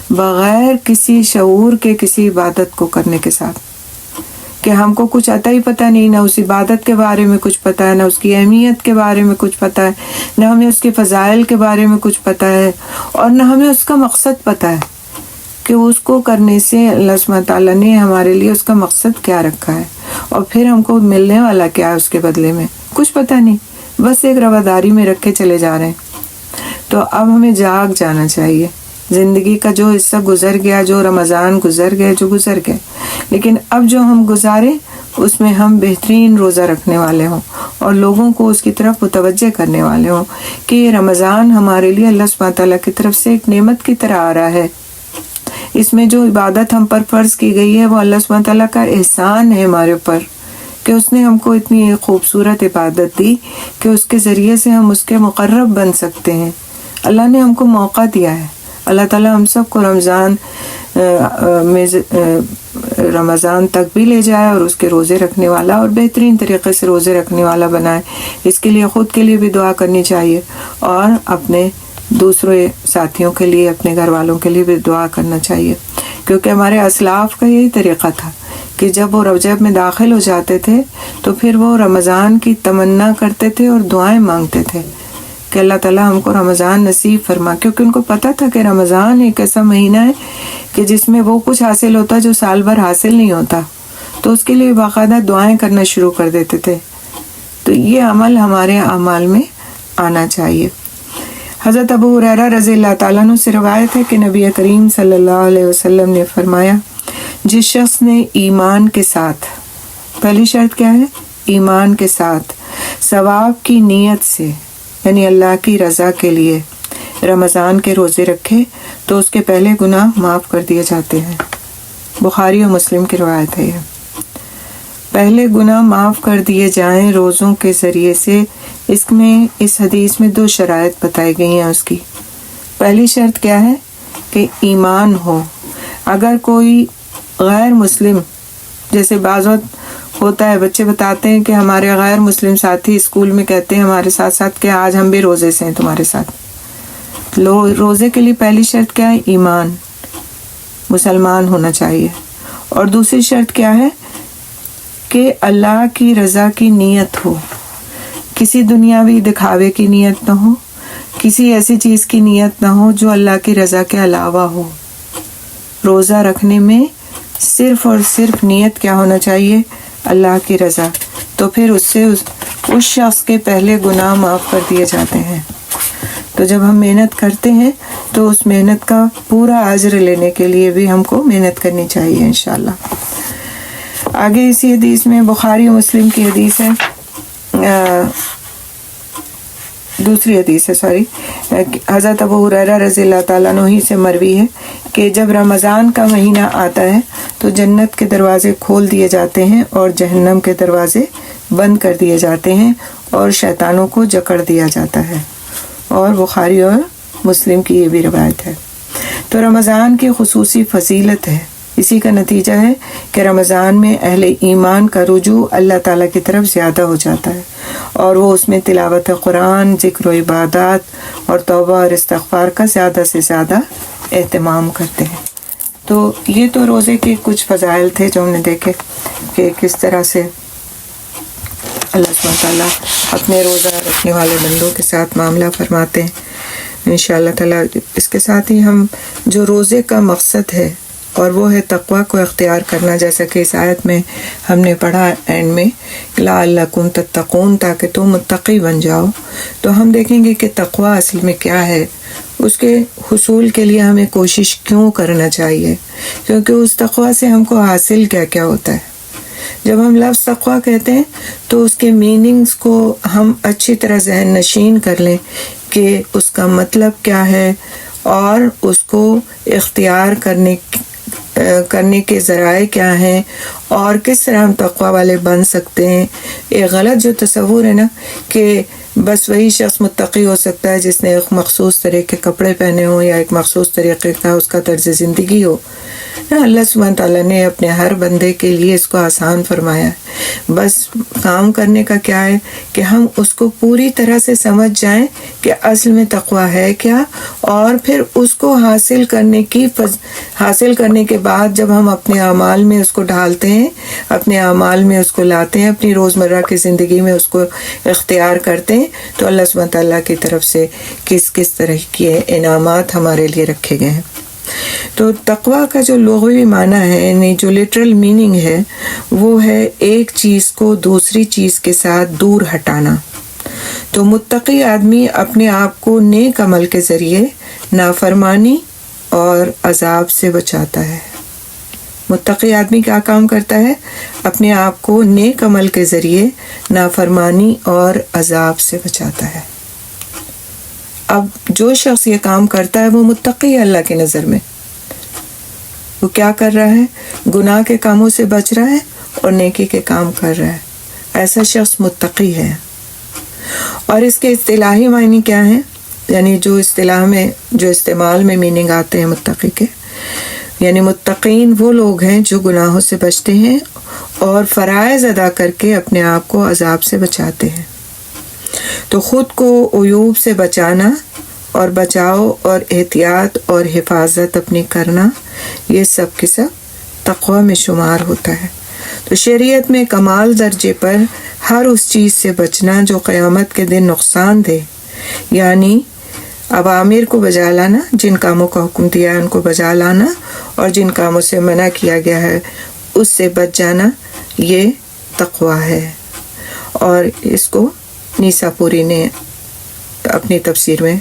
بغیر کسی شعور کے کسی عبادت کو کرنے کے ساتھ، کہ ہم کو کچھ آتا ہی پتہ نہیں، نہ اس عبادت کے بارے میں کچھ پتہ ہے، نہ اس کی اہمیت کے بارے میں کچھ پتہ ہے، نہ ہمیں اس کے فضائل کے بارے میں کچھ پتہ ہے، اور نہ ہمیں اس کا مقصد پتہ ہے کہ اس کو کرنے سے اللہ سبحانہ تعالیٰ نے ہمارے لیے اس کا مقصد کیا رکھا ہے، اور پھر ہم کو ملنے والا کیا ہے اس کے بدلے میں، کچھ پتہ نہیں، بس ایک رواداری میں رکھ کے چلے جا رہے ہیں۔ تو اب ہمیں جاگ جانا چاہیے، زندگی کا جو حصہ گزر گیا، جو رمضان گزر گئے جو گزر گئے، لیکن اب جو ہم گزارے اس میں ہم بہترین روزہ رکھنے والے ہوں اور لوگوں کو اس کی طرف متوجہ کرنے والے ہوں کہ یہ رمضان ہمارے لیے اللہ سبحانہ تعالیٰ کی طرف سے ایک نعمت کی طرح آ رہا ہے، اس میں جو عبادت ہم پر فرض کی گئی ہے وہ اللہ سبحانہ تعالیٰ کا احسان ہے ہمارے اوپر، کہ اس نے ہم کو اتنی خوبصورت عبادت دی کہ اس کے ذریعے سے ہم اس کے مقرب بن سکتے ہیں۔ اللہ نے ہم کو موقع دیا ہے۔ اللہ تعالیٰ ہم سب کو رمضان تک بھی لے جائے اور اس کے روزے رکھنے والا اور بہترین طریقے سے روزے رکھنے والا بنائے۔ اس کے لیے خود کے لیے بھی دعا کرنی چاہیے اور اپنے دوسرے ساتھیوں کے لیے، اپنے گھر والوں کے لیے بھی دعا کرنا چاہیے، کیونکہ ہمارے اسلاف کا یہی طریقہ تھا کہ جب وہ رجب میں داخل ہو جاتے تھے تو پھر وہ رمضان کی تمنا کرتے تھے اور دعائیں مانگتے تھے کہ اللہ تعالیٰ ہم کو رمضان نصیب فرما، کیونکہ ان کو پتہ تھا کہ رمضان ایک ایسا مہینہ ہے کہ جس میں وہ کچھ حاصل ہوتا جو سال بھر حاصل نہیں ہوتا، تو اس کے لیے باقاعدہ دعائیں کرنا شروع کر دیتے تھے۔ تو یہ عمل ہمارے اعمال میں آنا چاہیے۔ حضرت ابو ہریرہ رضی اللہ تعالیٰ عنہ سے روایت ہے کہ نبی کریم صلی اللہ علیہ وسلم نے فرمایا، جس شخص نے ایمان کے ساتھ، پہلی شرط کیا ہے؟ ایمان کے ساتھ ثواب کی نیت سے، یعنی اللہ کی رضا کے لیے رمضان کے روزے رکھے تو اس کے پہلے گناہ معاف کر دیے جاتے ہیں۔ بخاری و مسلم کی روایت ہے یہ۔ پہلے گناہ معاف کر دیے جائیں روزوں کے ذریعے سے، اس حدیث میں 2 شرائط بتائی گئی ہیں اس کی۔ پہلی شرط کیا ہے کہ ایمان ہو۔ اگر کوئی غیر مسلم، جیسے بعض وقت ہوتا ہے بچے بتاتے ہیں کہ ہمارے غیر مسلم ساتھی اسکول میں کہتے ہیں ہمارے ساتھ ساتھ کہ آج ہم بھی روزے سے ہیں تمہارے ساتھ۔ روزے کے لیے پہلی شرط کیا ہے؟ ایمان، مسلمان ہونا چاہیے۔ اور دوسری شرط کیا ہے کہ اللہ کی رضا کی نیت ہو، کسی دنیاوی دکھاوے کی نیت نہ ہو، کسی ایسی چیز کی نیت نہ ہو جو اللہ کی رضا کے علاوہ ہو۔ روزہ رکھنے میں صرف اور صرف نیت کیا ہونا چاہیے؟ اللہ کی رضا۔ تو پھر اس سے اس شخص کے پہلے گناہ معاف کر دیے جاتے ہیں۔ تو جب ہم محنت کرتے ہیں تو اس محنت کا پورا اجر لینے کے لیے بھی ہم کو محنت کرنی چاہیے انشاءاللہ۔ آگے اسی حدیث میں، بخاری و مسلم کی حدیث ہے، دوسری حدیث ہے حضرت ابو ہریرہ رضی اللہ تعالیٰ عنہ ہی سے مروی ہے کہ جب رمضان کا مہینہ آتا ہے تو جنت کے دروازے کھول دیے جاتے ہیں اور جہنم کے دروازے بند کر دیے جاتے ہیں اور شیطانوں کو جکڑ دیا جاتا ہے۔ اور بخاری اور مسلم کی یہ بھی روایت ہے۔ تو رمضان کی خصوصی فضیلت ہے، اسی کا نتیجہ ہے کہ رمضان میں اہل ایمان کا رجوع اللہ تعالیٰ کی طرف زیادہ ہو جاتا ہے اور وہ اس میں تلاوت قرآن، ذکر و عبادات اور توبہ اور استغفار کا زیادہ سے زیادہ اہتمام کرتے ہیں۔ تو یہ تو روزے کے کچھ فضائل تھے جو ہم نے دیکھے کہ کس طرح سے اللہ سبحانہ تعالیٰ اپنے روزہ رکھنے والے بندوں کے ساتھ معاملہ فرماتے ہیں انشاءاللہ تعالیٰ۔ اس کے ساتھ ہی ہم جو روزے کا مقصد ہے اور وہ ہے تقویٰ کو اختیار کرنا، جیسا کہ اس آیت میں ہم نے پڑھا اینڈ میں، لعلکم تتقون، تاکہ تم متقی بن جاؤ۔ تو ہم دیکھیں گے کہ تقویٰ اصل میں کیا ہے، اس کے حصول کے لیے ہمیں کوشش کیوں کرنا چاہیے، کیونکہ اس تقویٰ سے ہم کو حاصل کیا کیا ہوتا ہے۔ جب ہم لفظ تقویٰ کہتے ہیں تو اس کے میننگز کو ہم اچھی طرح ذہن نشین کر لیں کہ اس کا مطلب کیا ہے اور اس کو اختیار کرنے کے ذرائع کیا ہیں اور کس طرح ہم تقویٰ والے بن سکتے ہیں۔ ایک غلط جو تصور ہے نا کہ بس وہی شخص متقی ہو سکتا ہے جس نے ایک مخصوص طرح کے کپڑے پہنے ہوں یا ایک مخصوص طریقے کا اس کا طرز زندگی ہو۔ اللہ سبحانہ تعالیٰ نے اپنے ہر بندے کے لیے اس کو آسان فرمایا ہے۔ بس کام کرنے کا کیا ہے کہ ہم اس کو پوری طرح سے سمجھ جائیں کہ اصل میں تقویٰ ہے کیا، اور پھر اس کو حاصل کرنے کے بعد جب ہم اپنے اعمال میں اس کو ڈھالتے ہیں، اپنے اعمال میں اس کو لاتے ہیں، اپنی روزمرہ کی زندگی میں اس کو اختیار کرتے ہیں، تو اللہ سبحانہ تعالیٰ کی طرف سے کس طرح کے انعامات ہمارے لیے رکھے گئے ہیں۔ تو تقویٰ کا جو لغوی معنی ہے، یعنی جو لٹرل میننگ ہے، وہ ہے ایک چیز کو دوسری چیز کے ساتھ دور ہٹانا۔ تو متقی آدمی اپنے آپ کو نیک عمل کے ذریعے نافرمانی اور عذاب سے بچاتا ہے۔ متقی آدمی کیا کام کرتا ہے؟ اپنے آپ کو نیک عمل کے ذریعے نافرمانی اور عذاب سے بچاتا ہے۔ اب جو شخص یہ کام کرتا ہے وہ متقی ہے اللہ کی نظر میں۔ وہ کیا کر رہا ہے؟ گناہ کے کاموں سے بچ رہا ہے اور نیکی کے کام کر رہا ہے۔ ایسا شخص متقی ہے۔ اور اس کے اصطلاحی معنی کیا ہیں؟ یعنی جو اصطلاح میں جو استعمال میں میننگ آتے ہیں متقی کے، یعنی متقین وہ لوگ ہیں جو گناہوں سے بچتے ہیں اور فرائض ادا کر کے اپنے آپ کو عذاب سے بچاتے ہیں۔ تو خود کو عیوب سے بچانا اور بچاؤ اور احتیاط اور حفاظت اپنی کرنا، یہ سب کے سب تقویٰ میں شمار ہوتا ہے۔ تو شریعت میں کمال درجے پر ہر اس چیز سے بچنا جو قیامت کے دن نقصان دے، یعنی اوامر کو بجا لانا، جن کاموں کا حکم دیا ہے ان کو بجا لانا، اور جن کاموں سے منع کیا گیا ہے اس سے بچ جانا، یہ تقویٰ ہے۔ اور اس کو نیسا پوری نے اپنی تفسیر میں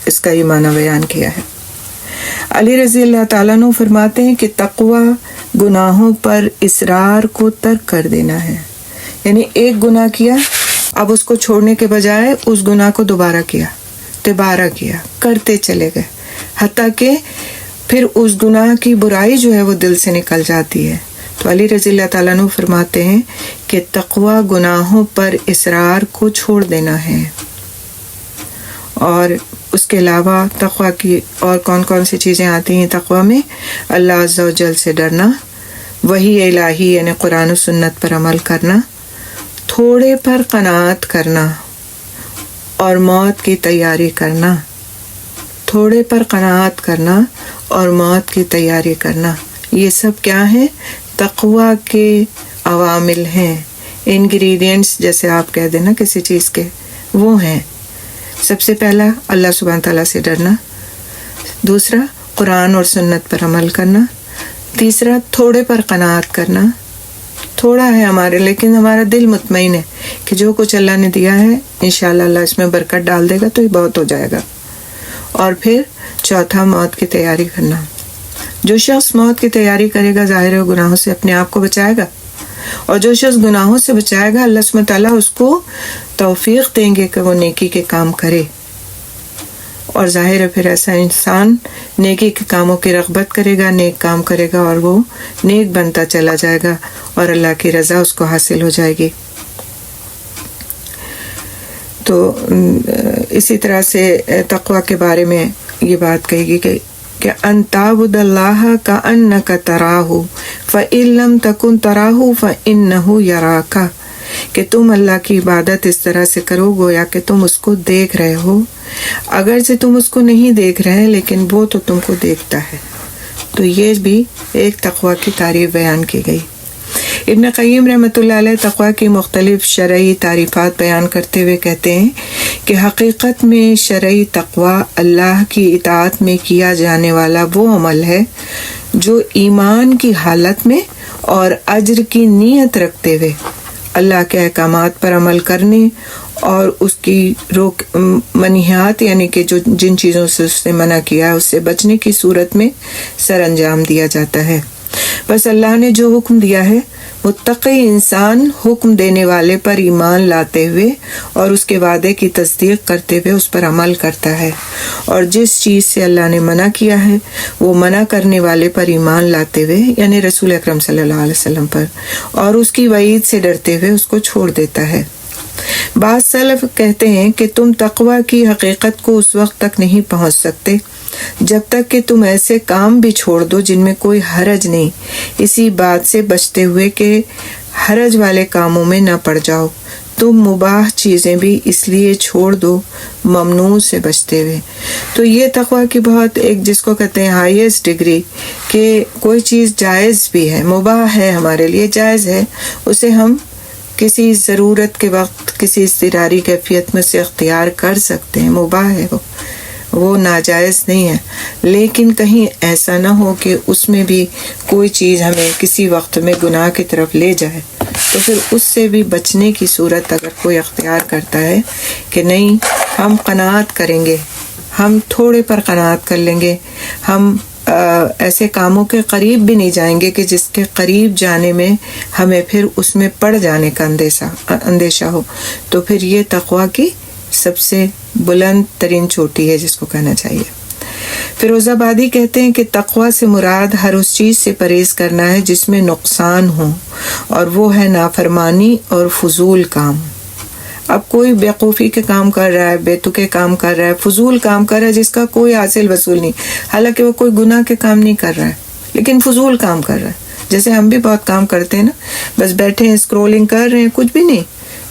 اس کا یہ معنی بیان کیا ہے۔ علی رضی اللہ تعالیٰ عنہ فرماتے ہیں کہ تقوی گناہوں پر اصرار کو ترک کر دینا ہے، یعنی ایک گناہ کیا، اب اس کو چھوڑنے کے بجائے اس گناہ کو دوبارہ کیا، کرتے چلے گئے، حتیٰ کہ پھر اس گناہ کی برائی جو ہے وہ دل سے نکل جاتی ہے۔ تو علی رضی اللہ تعالیٰ عنہ فرماتے ہیں کہ تقوی گناہوں پر اصرار کو چھوڑ دینا ہے۔ اور اس کے علاوہ تقوی کی اور کون کون سی چیزیں آتی ہیں تقوی میں؟ اللہ عز و جل سے ڈرنا، وحی الہی یعنی قرآن و سنت پر عمل کرنا، تھوڑے پر قناعت کرنا اور موت کی تیاری کرنا، تھوڑے پر قناعت کرنا اور موت کی تیاری کرنا، یہ سب کیا ہیں؟ تقوی کے عوامل ہیں، انگریڈینٹس جیسے آپ کہہ دینا کسی چیز کے، وہ ہیں۔ سب سے پہلا اللہ سبحانہ تعالیٰ سے ڈرنا، دوسرا قرآن اور سنت پر عمل کرنا، تیسرا تھوڑے پر قناعت کرنا، تھوڑا ہے ہمارے لیکن ہمارا دل مطمئن ہے کہ جو کچھ اللہ نے دیا ہے انشاءاللہ اللہ اس میں برکت ڈال دے گا تو یہ بہت ہو جائے گا۔ اور پھر چوتھا موت کی تیاری کرنا، جو شخص موت کی تیاری کرے گا ظاہر ہے گناہوں سے اپنے آپ کو بچائے گا، اور جو شخص گناہوں سے بچائے گا اللہ سبحانہ تعالیٰ اس کو توفیق دیں گے کہ وہ نیکی کے کام کرے، اور ظاہر ہے پھر ایسا انسان نیکی کے کاموں کی رغبت کرے گا، نیک کام کرے گا اور وہ نیک بنتا چلا جائے گا اور اللہ کی رضا اس کو حاصل ہو جائے گی۔ تو اسی طرح سے تقوی کے بارے میں یہ بات کہے گی کہ ان تعبد اللہ کأنک تراہ فإن لم تکن تراہ فإنہ یراک، کہ تم اللہ کی عبادت اس طرح سے کرو گویا کہ تم اس کو دیکھ رہے ہو، اگرچہ تم اس کو نہیں دیکھ رہے لیکن وہ تو تم کو دیکھتا ہے۔ تو یہ بھی ایک تقوی کی تعریف بیان کی گئی۔ ابن قیم رحمۃ اللہ علیہ تقوی کی مختلف شرعی تعریفات بیان کرتے ہوئے کہتے ہیں کہ حقیقت میں شرعی تقوی اللہ کی اطاعت میں کیا جانے والا وہ عمل ہے جو ایمان کی حالت میں اور اجر کی نیت رکھتے ہوئے اللہ کے احکامات پر عمل کرنے اور اس کی منہیات یعنی کہ جو جن چیزوں سے اس نے منع کیا ہے اس سے بچنے کی صورت میں سر انجام دیا جاتا ہے۔ بس اللہ نے جو حکم دیا ہے متقی انسان حکم دینے والے پر ایمان لاتے ہوئے اور اس کے وعدے کی تصدیق کرتے ہوئے اس پر عمل کرتا ہے، اور جس چیز سے اللہ نے منع کیا ہے وہ منع کرنے والے پر ایمان لاتے ہوئے یعنی رسول اکرم صلی اللہ علیہ وسلم پر اور اس کی وعید سے ڈرتے ہوئے اس کو چھوڑ دیتا ہے۔ بعض سلف کہتے ہیں کہ تم تقوی کی حقیقت کو اس وقت تک نہیں پہنچ سکتے جب تک کہ تم ایسے کام بھی چھوڑ دو جن میں کوئی حرج نہیں، اسی بات سے بچتے ہوئے کہ حرج والے کاموں میں نہ پڑ جاؤ۔ تم مباح چیزیں بھی اس لیے چھوڑ دو ممنوع سے بچتے ہوئے۔ تو یہ تقوی کی بہت ایک جس کو کہتے ہیں ہائیسٹ ڈگری کہ کوئی چیز جائز بھی ہے، مباح ہے، ہمارے لیے جائز ہے، اسے ہم کسی ضرورت کے وقت کسی اضطراری کیفیت میں سے اختیار کر سکتے ہیں، مباح ہے وہ ناجائز نہیں ہے، لیکن کہیں ایسا نہ ہو کہ اس میں بھی کوئی چیز ہمیں کسی وقت میں گناہ کی طرف لے جائے، تو پھر اس سے بھی بچنے کی صورت اگر کوئی اختیار کرتا ہے کہ نہیں ہم قناعت کریں گے، ہم تھوڑے پر قناعت کر لیں گے، ہم ایسے کاموں کے قریب بھی نہیں جائیں گے کہ جس کے قریب جانے میں ہمیں پھر اس میں پڑ جانے کا اندیشہ ہو، تو پھر یہ تقوی کی سب سے بلند ترین چوٹی ہے جس کو کہنا چاہیے۔ فیروز آبادی کہتے ہیں کہ تقوی سے مراد ہر اس چیز سے پرہیز کرنا ہے جس میں نقصان ہو، اور وہ ہے نافرمانی اور فضول کام۔ اب کوئی بیوقوفی کے کام کر رہا ہے، بے تکے کام کر رہا ہے، فضول کام کر رہا ہے جس کا کوئی حاصل وصول نہیں، حالانکہ وہ کوئی گناہ کے کام نہیں کر رہا ہے لیکن فضول کام کر رہا ہے۔ جیسے ہم بھی بہت کام کرتے ہیں نا، بس بیٹھے ہیں اسکرولنگ کر رہے ہیں، کچھ بھی نہیں،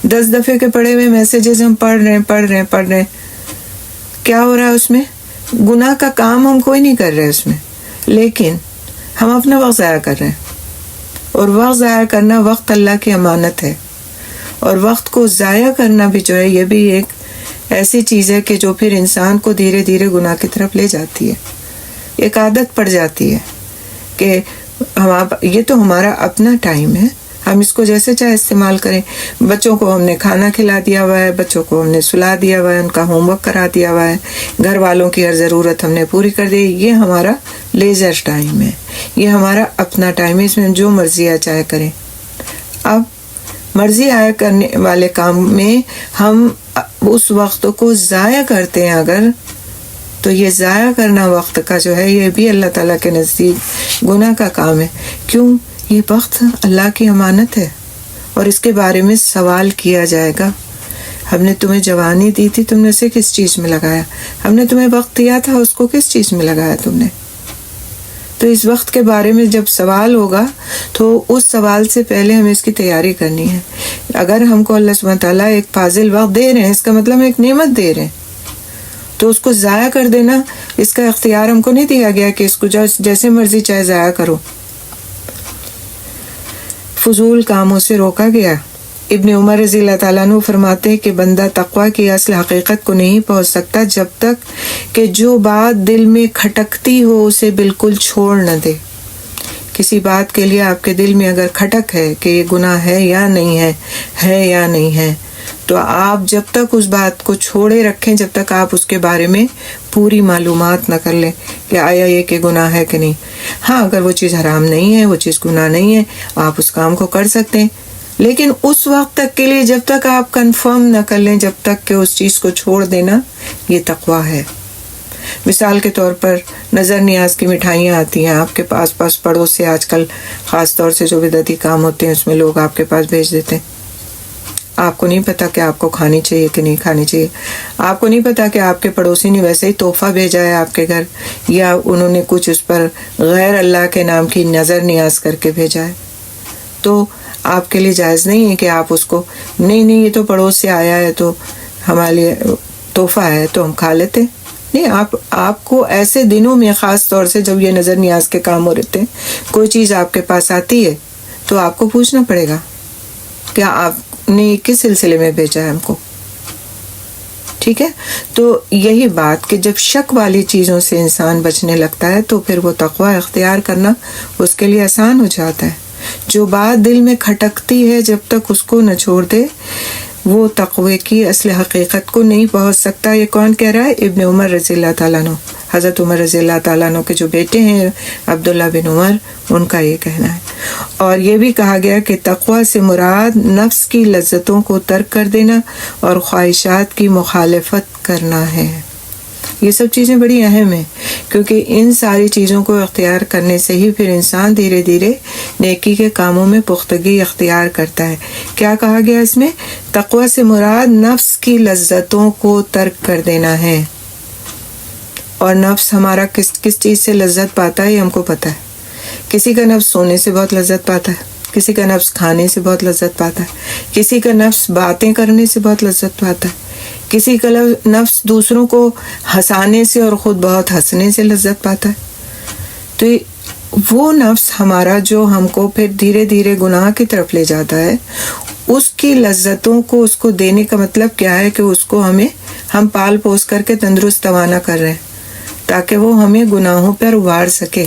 10 دفعے کے پڑھے ہوئے میسیجز ہم پڑھ رہے ہیں، کیا ہو رہا ہے اس میں؟ گناہ کا کام ہم کوئی نہیں کر رہے اس میں، لیکن ہم اپنا وقت ضائع کر رہے ہیں، اور وقت ضائع کرنا وقت اللہ کی امانت ہے، اور وقت کو ضائع کرنا بھی جو ہے یہ بھی ایک ایسی چیز ہے کہ جو پھر انسان کو دھیرے دھیرے گناہ کی طرف لے جاتی ہے، ایک عادت پڑ جاتی ہے کہ یہ تو ہمارا اپنا ٹائم ہے، ہم اس کو جیسے چاہے استعمال کریں. بچوں کو ہم نے کھانا کھلا دیا ہوا ہے، بچوں کو ہم نے سلا دیا ہوا ہے، ان کا ہوم ورک کرا دیا ہوا ہے، گھر والوں کی ہر ضرورت ہم نے پوری کر دی. یہ ہمارا لیزر ٹائم ہے، یہ ہمارا اپنا ٹائم ہے، اس میں ہم جو مرضی آیا چاہے کریں. اب مرضی آیا کرنے والے کام میں ہم اس وقت کو ضائع کرتے ہیں اگر، تو یہ ضائع کرنا وقت کا جو ہے یہ بھی اللہ تعالیٰ کے نزدیک گناہ کا کام ہے. کیوں؟ یہ وقت اللہ کی امانت ہے اور اس کے بارے میں سوال کیا جائے گا. ہم نے تمہیں جوانی دی تھی، تم نے اسے کس چیز میں لگایا؟ ہم نے تمہیں وقت دیا تھا، اس کو کس چیز میں لگایا تم نے؟ تو اس وقت کے بارے میں جب سوال ہوگا تو اس سوال سے پہلے ہمیں اس کی تیاری کرنی ہے. اگر ہم کو اللہ سبحانہ تعالیٰ ایک فاضل وقت دے رہے ہیں، اس کا مطلب ایک نعمت دے رہے ہیں، تو اس کو ضائع کر دینا، اس کا اختیار ہم کو نہیں دیا گیا کہ اس کو جیسے مرضی چاہے ضائع کرو. فضول کاموں سے روکا گیا. ابن عمر رضی اللہ تعالیٰ عنہ فرماتے ہیں کہ بندہ تقویٰ کی اصل حقیقت کو نہیں پہنچ سکتا جب تک کہ جو بات دل میں کھٹکتی ہو اسے بالکل چھوڑ نہ دے. کسی بات کے لیے آپ کے دل میں اگر کھٹک ہے کہ یہ گناہ ہے یا نہیں ہے یا نہیں ہے، تو آپ جب تک اس بات کو چھوڑے رکھیں، جب تک آپ اس کے بارے میں پوری معلومات نہ کر لیں کہ آیا یہ کہ گناہ ہے کہ نہیں. ہاں، اگر وہ چیز حرام نہیں ہے، وہ چیز گناہ نہیں ہے، آپ اس کام کو کر سکتے ہیں، لیکن اس وقت تک کے لیے جب تک آپ کنفرم نہ کر لیں، جب تک کہ اس چیز کو چھوڑ دینا یہ تقویٰ ہے. مثال کے طور پر نظر نیاز کی مٹھائیاں آتی ہیں آپ کے پاس پڑوس سے، آج کل خاص طور سے جو بدعتی کام ہوتے ہیں اس میں لوگ آپ کے پاس بھیج دیتے ہیں. آپ کو نہیں پتا کہ آپ کو کھانی چاہیے کہ نہیں کھانی چاہیے. آپ کو نہیں پتا کہ آپ کے پڑوسی نے ویسے ہی تحفہ بھیجا ہے آپ کے گھر، یا انہوں نے کچھ اس پر غیر اللہ کے نام کی نظر نیاز کر کے بھیجا ہے. تو آپ کے لیے جائز نہیں ہے کہ آپ اس کو نہیں یہ تو پڑوس سے آیا ہے تو ہمارے لیے تحفہ ہے تو ہم کھا لیتے. نہیں، آپ کو ایسے دنوں میں خاص طور سے جب یہ نظر نیاز کے کام ہو رہتے ہیں، کوئی چیز آپ کے پاس آتی ہے تو آپ کو پوچھنا پڑے گا کیا آپ نے کس سلسلے میں بھیجا ہے ہم کو. ٹھیک ہے، تو یہی بات کہ جب شک والی چیزوں سے انسان بچنے لگتا ہے تو پھر وہ تقویٰ اختیار کرنا اس کے لیے آسان ہو جاتا ہے. جو بات دل میں کھٹکتی ہے جب تک اس کو نہ چھوڑ دے وہ تقوی کی اصل حقیقت کو نہیں پہنچ سکتا. یہ کون کہہ رہا ہے؟ ابن عمر رضی اللہ تعالیٰ عنہ. حضرت عمر رضی اللہ تعالیٰ عنہ کے جو بیٹے ہیں عبداللہ بن عمر، ان کا یہ کہنا ہے. اور یہ بھی کہا گیا کہ تقوی سے مراد نفس کی لذتوں کو ترک کر دینا اور خواہشات کی مخالفت کرنا ہے. یہ سب چیزیں بڑی اہم ہیں، کیونکہ ان ساری چیزوں کو اختیار کرنے سے ہی پھر انسان دھیرے دھیرے نیکی کے کاموں میں پختگی اختیار کرتا ہے. کیا کہا گیا اس میں؟ تقوی سے مراد نفس کی لذتوں کو ترک کر دینا ہے. اور نفس ہمارا کس چیز سے لذت پاتا ہے یہ ہم کو پتا ہے. کسی کا نفس سونے سے بہت لذت پاتا ہے، کسی کا نفس کھانے سے بہت لذت پاتا ہے، کسی کا نفس باتیں کرنے سے بہت لذت پاتا ہے، کسی کا نفس دوسروں کو ہنسانے سے اور خود بہت ہنسنے سے لذت پاتا ہے. تو وہ نفس ہمارا جو ہم کو پھر دھیرے دھیرے گناہ کی طرف لے جاتا ہے، اس کی لذتوں کو اس کو دینے کا مطلب کیا ہے کہ اس کو ہم پال پوس کر کے تندرست توانا کر رہے ہیں تاکہ وہ ہمیں گناہوں پر ابھار سکے.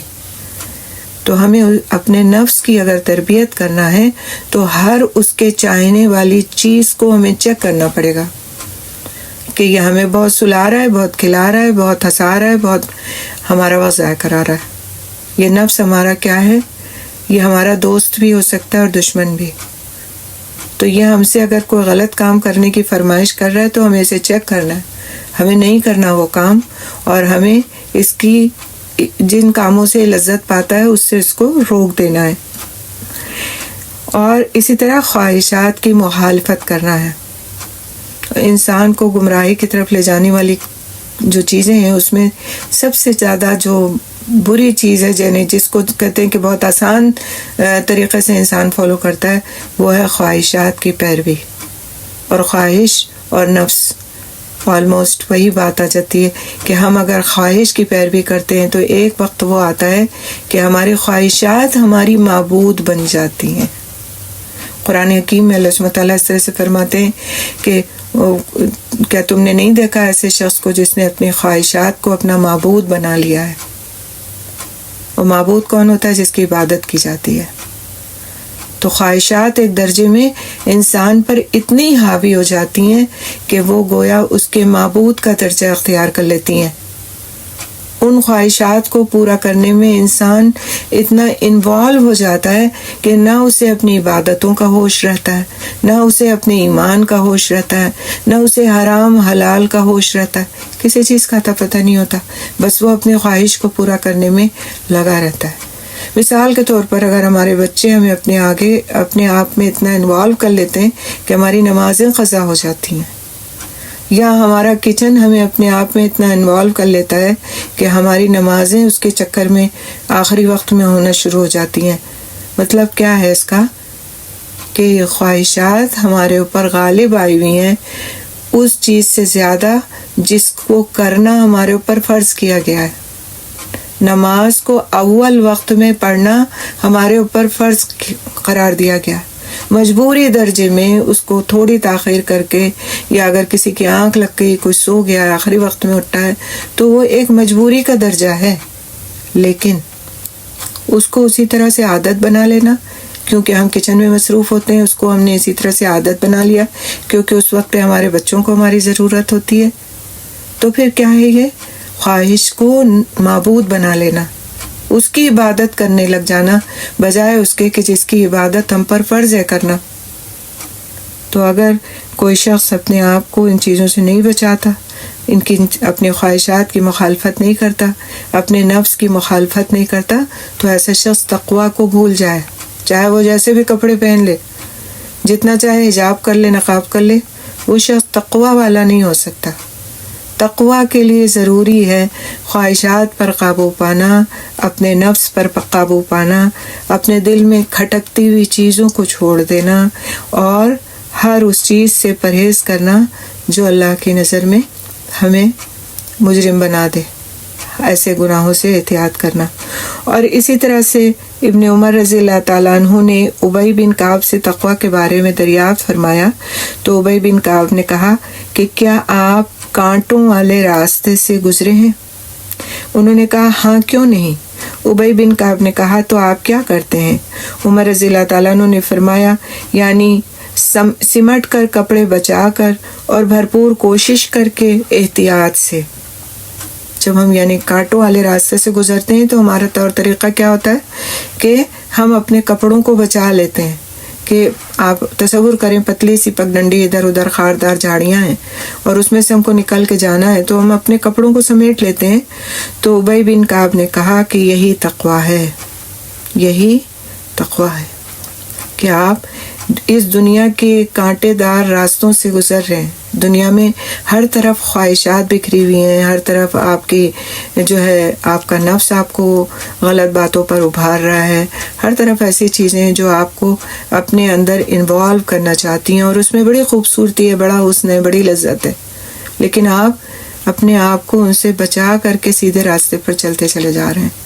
تو ہمیں اپنے نفس کی اگر تربیت کرنا ہے تو ہر اس کے چاہنے والی چیز کو ہمیں چیک کرنا پڑے گا کہ یہ ہمیں بہت سلا رہا ہے، بہت کھلا رہا ہے، بہت ہنسا رہا ہے، بہت ہمارا وقت ضائع کرا رہا ہے. یہ نفس ہمارا کیا ہے؟ یہ ہمارا دوست بھی ہو سکتا ہے اور دشمن بھی. تو یہ ہم سے اگر کوئی غلط کام کرنے کی فرمائش کر رہا ہے تو ہمیں اسے چیک کرنا ہے، ہمیں نہیں کرنا وہ کام، اور ہمیں اس کی جن کاموں سے لذت پاتا ہے اس سے اس کو روک دینا ہے. اور اسی طرح خواہشات کی مخالفت کرنا ہے. انسان کو گمراہی کی طرف لے جانے والی جو چیزیں ہیں اس میں سب سے زیادہ جو بری چیز ہے جس کو کہتے ہیں کہ بہت آسان طریقے سے انسان فالو کرتا ہے، وہ ہے خواہشات کی پیروی. اور خواہش اور نفس آلموسٹ وہی بات آ جاتی ہے کہ ہم اگر خواہش کی پیروی کرتے ہیں تو ایک وقت وہ آتا ہے کہ ہماری خواہشات ہماری معبود بن جاتی ہیں. قرآن حکیم میں اللہ سبحانہ تعالیٰ اس طرح سے فرماتے ہیں کہ کیا تم نے نہیں دیکھا ایسے شخص کو جس نے اپنی خواہشات کو اپنا معبود بنا لیا ہے؟ اور معبود کون ہوتا ہے؟ جس کی عبادت کی جاتی ہے. تو خواہشات ایک درجے میں انسان پر اتنی حاوی ہو جاتی ہیں کہ وہ گویا اس کے معبود کا درجہ اختیار کر لیتی ہیں۔ ان خواہشات کو پورا کرنے میں انسان اتنا انوالو ہو جاتا ہے کہ نہ اسے اپنی عبادتوں کا ہوش رہتا ہے، نہ اسے اپنے ایمان کا ہوش رہتا ہے، نہ اسے حرام حلال کا ہوش رہتا ہے، کسی چیز کا پتہ نہیں ہوتا، بس وہ اپنی خواہش کو پورا کرنے میں لگا رہتا ہے۔ مثال کے طور پر اگر ہمارے بچے ہمیں اپنے آپ میں اتنا انوالو کر لیتے ہیں کہ ہماری نمازیں قضا ہو جاتی ہیں، یا ہمارا کچن ہمیں اپنے آپ میں اتنا انوالو کر لیتا ہے کہ ہماری نمازیں اس کے چکر میں آخری وقت میں ہونا شروع ہو جاتی ہیں، مطلب کیا ہے اس کا کہ خواہشات ہمارے اوپر غالب آئی ہوئی ہیں اس چیز سے زیادہ جس کو کرنا ہمارے اوپر فرض کیا گیا ہے۔ نماز کو اول وقت میں پڑھنا ہمارے اوپر فرض قرار دیا گیا ہے، مجبوری درجے میں اس کو تھوڑی تاخیر کر کے، یا اگر کسی کی آنکھ لگ گئی، کوئی سو گیا آخری وقت میں اٹھا ہے تو وہ ایک مجبوری کا درجہ ہے، لیکن اس کو اسی طرح سے عادت بنا لینا، کیونکہ ہم کچن میں مصروف ہوتے ہیں، اس کو ہم نے اسی طرح سے عادت بنا لیا کیونکہ اس وقت پہ ہمارے بچوں کو ہماری ضرورت ہوتی ہے، تو پھر کیا ہے یہ خواہش کو معبود بنا لینا، اس کی عبادت کرنے لگ جانا بجائے اس کے کہ جس کی عبادت ہم پر فرض ہے کرنا۔ تو اگر کوئی شخص اپنے آپ کو ان چیزوں سے نہیں بچاتا، اپنی خواہشات کی مخالفت نہیں کرتا، اپنے نفس کی مخالفت نہیں کرتا، تو ایسا شخص تقویٰ کو بھول جائے، چاہے وہ جیسے بھی کپڑے پہن لے، جتنا چاہے حجاب کر لے، نقاب کر لے، وہ شخص تقویٰ والا نہیں ہو سکتا۔ تقویٰ کے لیے ضروری ہے خواہشات پر قابو پانا، اپنے نفس پر قابو پانا، اپنے دل میں کھٹکتی ہوئی چیزوں کو چھوڑ دینا، اور ہر اس چیز سے پرہیز کرنا جو اللہ کی نظر میں ہمیں مجرم بنا دے، ایسے گناہوں سے احتیاط کرنا۔ اور اسی طرح سے ابن عمر رضی اللہ تعالیٰ عنہ نے ابی بن کعب سے تقویٰ کے بارے میں دریافت فرمایا، تو ابی بن کعب نے کہا کہ کیا آپ کانٹوں والے راستے سے گزرے ہیں؟ انہوں نے کہا ہاں، کیوں نہیں؟ ابی بن کعب نے کہا تو آپ کیا کرتے ہیں؟ عمر رضی اللہ تعالیٰ عنہ نے فرمایا یعنی سمٹ کر، کپڑے بچا کر اور بھرپور کوشش کر کے احتیاط سے۔ جب ہم یعنی کانٹوں والے راستے سے گزرتے ہیں تو ہمارا طور طریقہ کیا ہوتا ہے کہ ہم اپنے کپڑوں کو بچا لیتے ہیں، کہ آپ تصور کریں پتلی سی پگڈنڈی، ادھر ادھر خاردار جھاڑیاں ہیں اور اس میں سے ہم کو نکل کے جانا ہے تو ہم اپنے کپڑوں کو سمیٹ لیتے ہیں۔ تو ابی بن کعب نے کہا کہ یہی تقویٰ ہے، یہی تقویٰ ہے کہ آپ اس دنیا کے کانٹے دار راستوں سے گزر رہے ہیں۔ دنیا میں ہر طرف خواہشات بکھری ہوئی ہیں، ہر طرف آپ کی جو ہے آپ کا نفس آپ کو غلط باتوں پر ابھار رہا ہے، ہر طرف ایسی چیزیں ہیں جو آپ کو اپنے اندر انوالو کرنا چاہتی ہیں، اور اس میں بڑی خوبصورتی ہے، بڑا حسن ہے، بڑی لذت ہے، لیکن آپ اپنے آپ کو ان سے بچا کر کے سیدھے راستے پر چلتے چلے جا رہے ہیں۔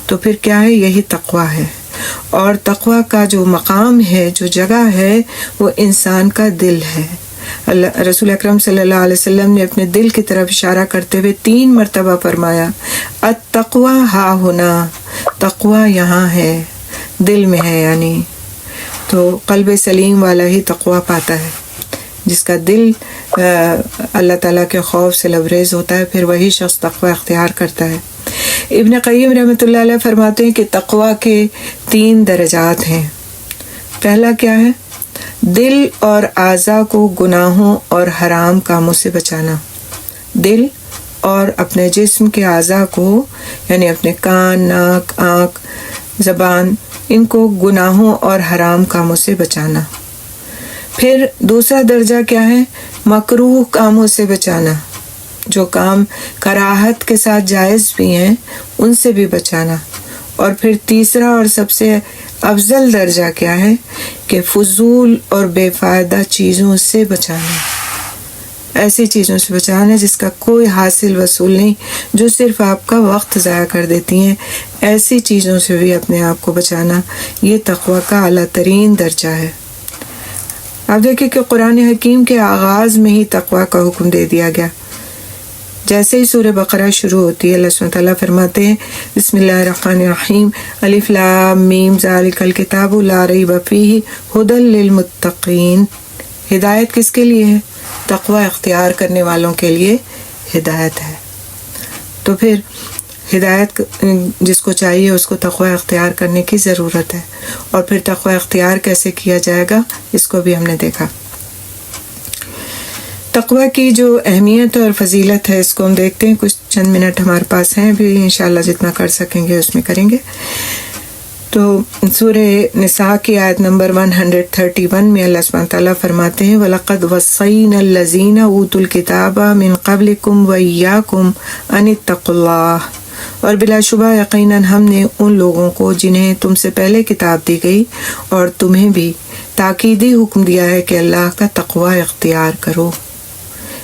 تو پھر کیا ہے؟ یہی تقویٰ ہے۔ اور تقویٰ کا جو مقام ہے، جو جگہ ہے، وہ انسان کا دل ہے۔ رسول اکرم صلی اللہ علیہ وسلم نے اپنے دل کی طرف اشارہ کرتے ہوئے 3 مرتبہ فرمایا التقویٰ ہا ہنا، تقویٰ یہاں ہے، دل میں ہے، یعنی تو قلب سلیم والا ہی تقویٰ پاتا ہے، جس کا دل اللہ تعالیٰ کے خوف سے لبریز ہوتا ہے، پھر وہی شخص تقویٰ اختیار کرتا ہے۔ ابن قیم رحمۃ اللہ علیہ فرماتے ہیں کہ تقویٰ کے 3 درجات ہیں۔ پہلا کیا ہے؟ دل اور اعضاء کو گناہوں اور حرام کاموں سے بچانا۔ دل اور اپنے جسم کے اعضاء کو، یعنی اپنے کان، ناک، آنکھ، زبان، ان کو گناہوں اور حرام کاموں سے بچانا۔ پھر دوسرا درجہ کیا ہے؟ مکروہ کاموں سے بچانا، جو کام کراہت کے ساتھ جائز بھی ہیں ان سے بھی بچانا۔ اور پھر تیسرا اور سب سے افضل درجہ کیا ہے کہ فضول اور بے فائدہ چیزوں سے بچانا، ایسی چیزوں سے بچانا جس کا کوئی حاصل وصول نہیں، جو صرف آپ کا وقت ضائع کر دیتی ہیں، ایسی چیزوں سے بھی اپنے آپ کو بچانا۔ یہ تقویٰ کا اعلیٰ ترین درجہ ہے۔ آپ دیکھیں کہ قرآن حکیم کے آغاز میں ہی تقویٰ کا حکم دے دیا گیا جیسے ہی سورہ بقرہ شروع ہوتی ہے اللہ سبحانہ تعالیٰ فرماتے ہیں بسم اللہ الرحمن الرحیم الف لام میم ذالک الکتاب لا ریب فیہ ھدی للمتقین. ہدایت کس کے لیے ہے؟ تقوی اختیار کرنے والوں کے لیے ہدایت ہے. تو پھر ہدایت جس کو چاہیے اس کو تقوی اختیار کرنے کی ضرورت ہے. اور پھر تقوی اختیار کیسے کیا جائے گا اس کو بھی ہم نے دیکھا. تقوی کی جو اہمیت اور فضیلت ہے اس کو ہم دیکھتے ہیں. کچھ چند منٹ ہمارے پاس ہیں بھی، انشاءاللہ جتنا کر سکیں گے اس میں کریں گے. تو سورہ نساء کی آیت نمبر 131 میں اللہ سبحانہ تعالیٰ فرماتے ہیں وَلَقَدْ وَصَّيْنَا الَّذِينَ أُوتُوا الْكِتَابَ مِنْ قَبْلِكُمْ وَإِيَّاكُمْ أَنِ اتَّقُوا اللَّهَ. اور بلا شبہ یقیناً ہم نے ان لوگوں کو جنہیں تم سے پہلے کتاب دی گئی اور تمہیں بھی تاکیدی حکم دیا ہے کہ اللہ کا تقوی اختیار کرو.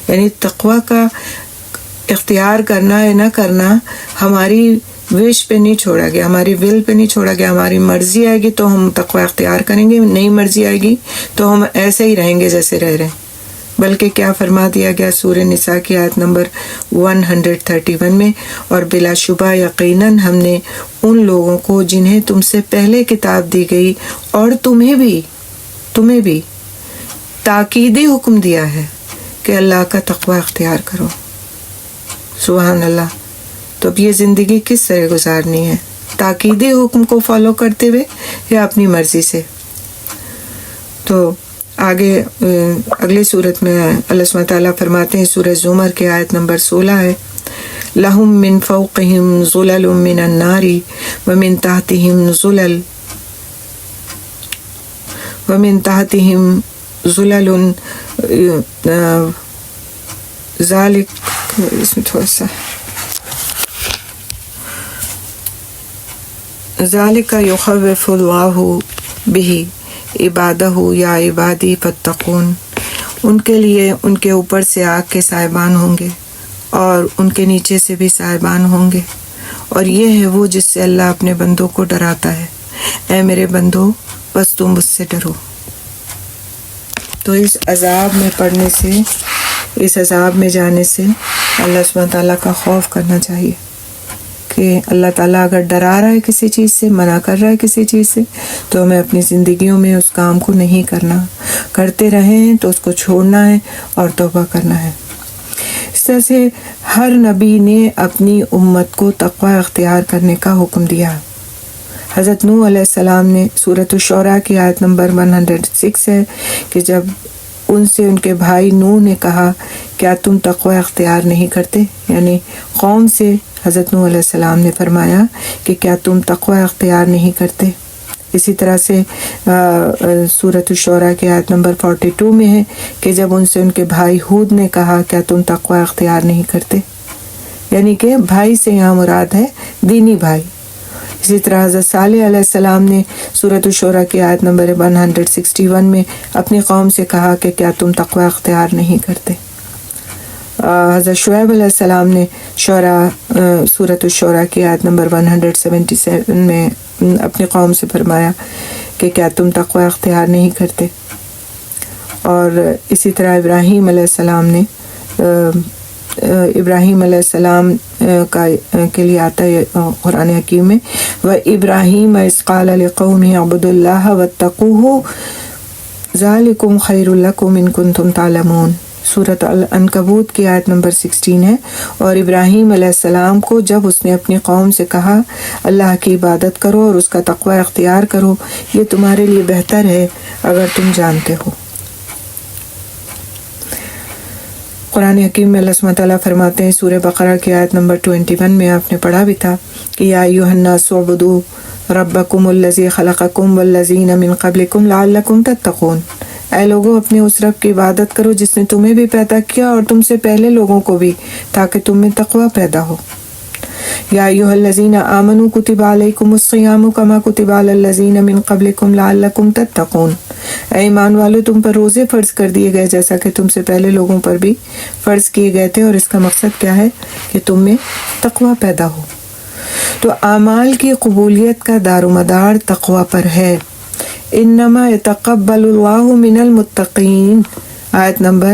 یعنی تقوی کا اختیار کرنا یا نہ کرنا ہماری وش پہ نہیں چھوڑا گیا، ہماری ول پہ نہیں چھوڑا گیا. ہماری مرضی آئے گی تو ہم تقوی اختیار کریں گے، نہیں مرضی آئے گی تو ہم ایسے ہی رہیں گے جیسے رہ رہے ہیں. بلکہ کیا فرما دیا گیا سورہ نساء کی آیت نمبر 131 میں اور بلا شبہ یقیناً ہم نے ان لوگوں کو جنہیں تم سے پہلے کتاب دی گئی اور تمہیں بھی تاکیدی حکم دیا ہے کہ اللہ کا تقوی اختیار کرو. سبحان اللہ. تو اب یہ زندگی کس طرح گزارنی ہے؟ تاکیدی حکم کو فالو کرتے ہوئے یا اپنی مرضی سے؟ تو آگے اگلی صورت میں اللہ سبحانہ تعالیٰ فرماتے ہیں سورہ زمر کے آیت نمبر 16 ہے لَهُم مِّن فَوْقِهِمْ ظُلَلٌ مِّنَ النَّارِ وَمِن تَحْتِهِمْ ظُلَلٌ ذالک اس میں تھوڑا سا ذالک یخوف اللہ بہ عبادہ یا عبادی فاتقون. ان کے لیے ان کے اوپر سے آگ کے سائبان ہوں گے اور ان کے نیچے سے بھی سائبان ہوں گے، اور یہ ہے وہ جس سے اللہ اپنے بندوں کو ڈراتا ہے. اے میرے بندو بس تم مجھ سے ڈرو. تو اس عذاب میں پڑنے سے، اس عذاب میں جانے سے اللہ سبحانہ تعالیٰ کا خوف کرنا چاہیے کہ اللہ تعالیٰ اگر ڈرا رہا ہے کسی چیز سے، منع کر رہا ہے کسی چیز سے، تو ہمیں اپنی زندگیوں میں اس کام کو نہیں کرنا. کرتے رہیں تو اس کو چھوڑنا ہے اور توبہ کرنا ہے. اس طرح سے ہر نبی نے اپنی امت کو تقوی اختیار کرنے کا حکم دیا. حضرت نوح علیہ السلام نے سورۃ الشعراء کی آیت نمبر 106 ہے کہ جب ان سے ان کے بھائی نوح نے کہا کیا تم تقوی اختیار نہیں کرتے، یعنی قوم سے حضرت نوح علیہ السلام نے فرمایا کہ کیا تم تقوی اختیار نہیں کرتے. اسی طرح سے سورۃ الشعراء کی آیت نمبر 42 میں ہے کہ جب ان سے ان کے بھائی ہود نے کہا کیا تم تقوی اختیار نہیں کرتے، یعنی کہ بھائی سے یہاں مراد ہے دینی بھائی. اسی طرح حضرت صالح علیہ السلام نے سورۃ الشعراء کی آیت نمبر 161 میں اپنی قوم سے کہا کہ کیا تم تقوی اختیار نہیں کرتے. حضرت شعیب علیہ السلام نے سورۃ الشعراء کی آیت نمبر 177 میں اپنی قوم سے فرمایا کہ کیا تم تقوی اختیار نہیں کرتے. اور اسی طرح ابراہیم علیہ السلام کے لیے آتا ہے قرآن حکیم میں وَإِبْرَاهِيمَ إِذْ قَالَ لِقَوْمِهِ اعْبُدُوا اللَّهَ وَاتَّقُوهُ ذَلِكُمْ خَيْرٌ لَكُمْ إِن كُنتُمْ تَعْلَمُونَ. سورۃ العنکبوت کی آیت نمبر 16 ہے. اور ابراہیم علیہ السلام کو جب اس نے اپنی قوم سے کہا اللہ کی عبادت کرو اور اس کا تقوی اختیار کرو، یہ تمہارے لیے بہتر ہے اگر تم جانتے ہو. قرآن حکیم میں اللہ سبحانہ تعالیٰ فرماتے ہیں سورہ بقرہ کی آیت نمبر 21 میں آپ نے پڑھا بھی تھا کہ یا ایھا الناس اعبدوا ربکم الذی خلقکم والذین من قبلکم لعلکم تتقون. اے لوگو اپنے اس رب کی عبادت کرو جس نے تمہیں بھی پیدا کیا اور تم سے پہلے لوگوں کو بھی، تاکہ تم میں تقوی پیدا ہو. یا ایھا الذین آمنوا کتب علیکم الصیام کما کتب علی الذین من قبلکم لعلکم تتقون. اے ایمان والو تم پر روزے فرض کر دیے گئے جیسا کہ تم سے پہلے لوگوں پر بھی فرض کیے گئے تھے، اور اس کا مقصد کیا ہے کہ تم میں تقوی پیدا ہو. تو اعمال کی قبولیت کا دار و مدار تقوی پر ہے. انما یتقبل اللہ من المتقین آیت نمبر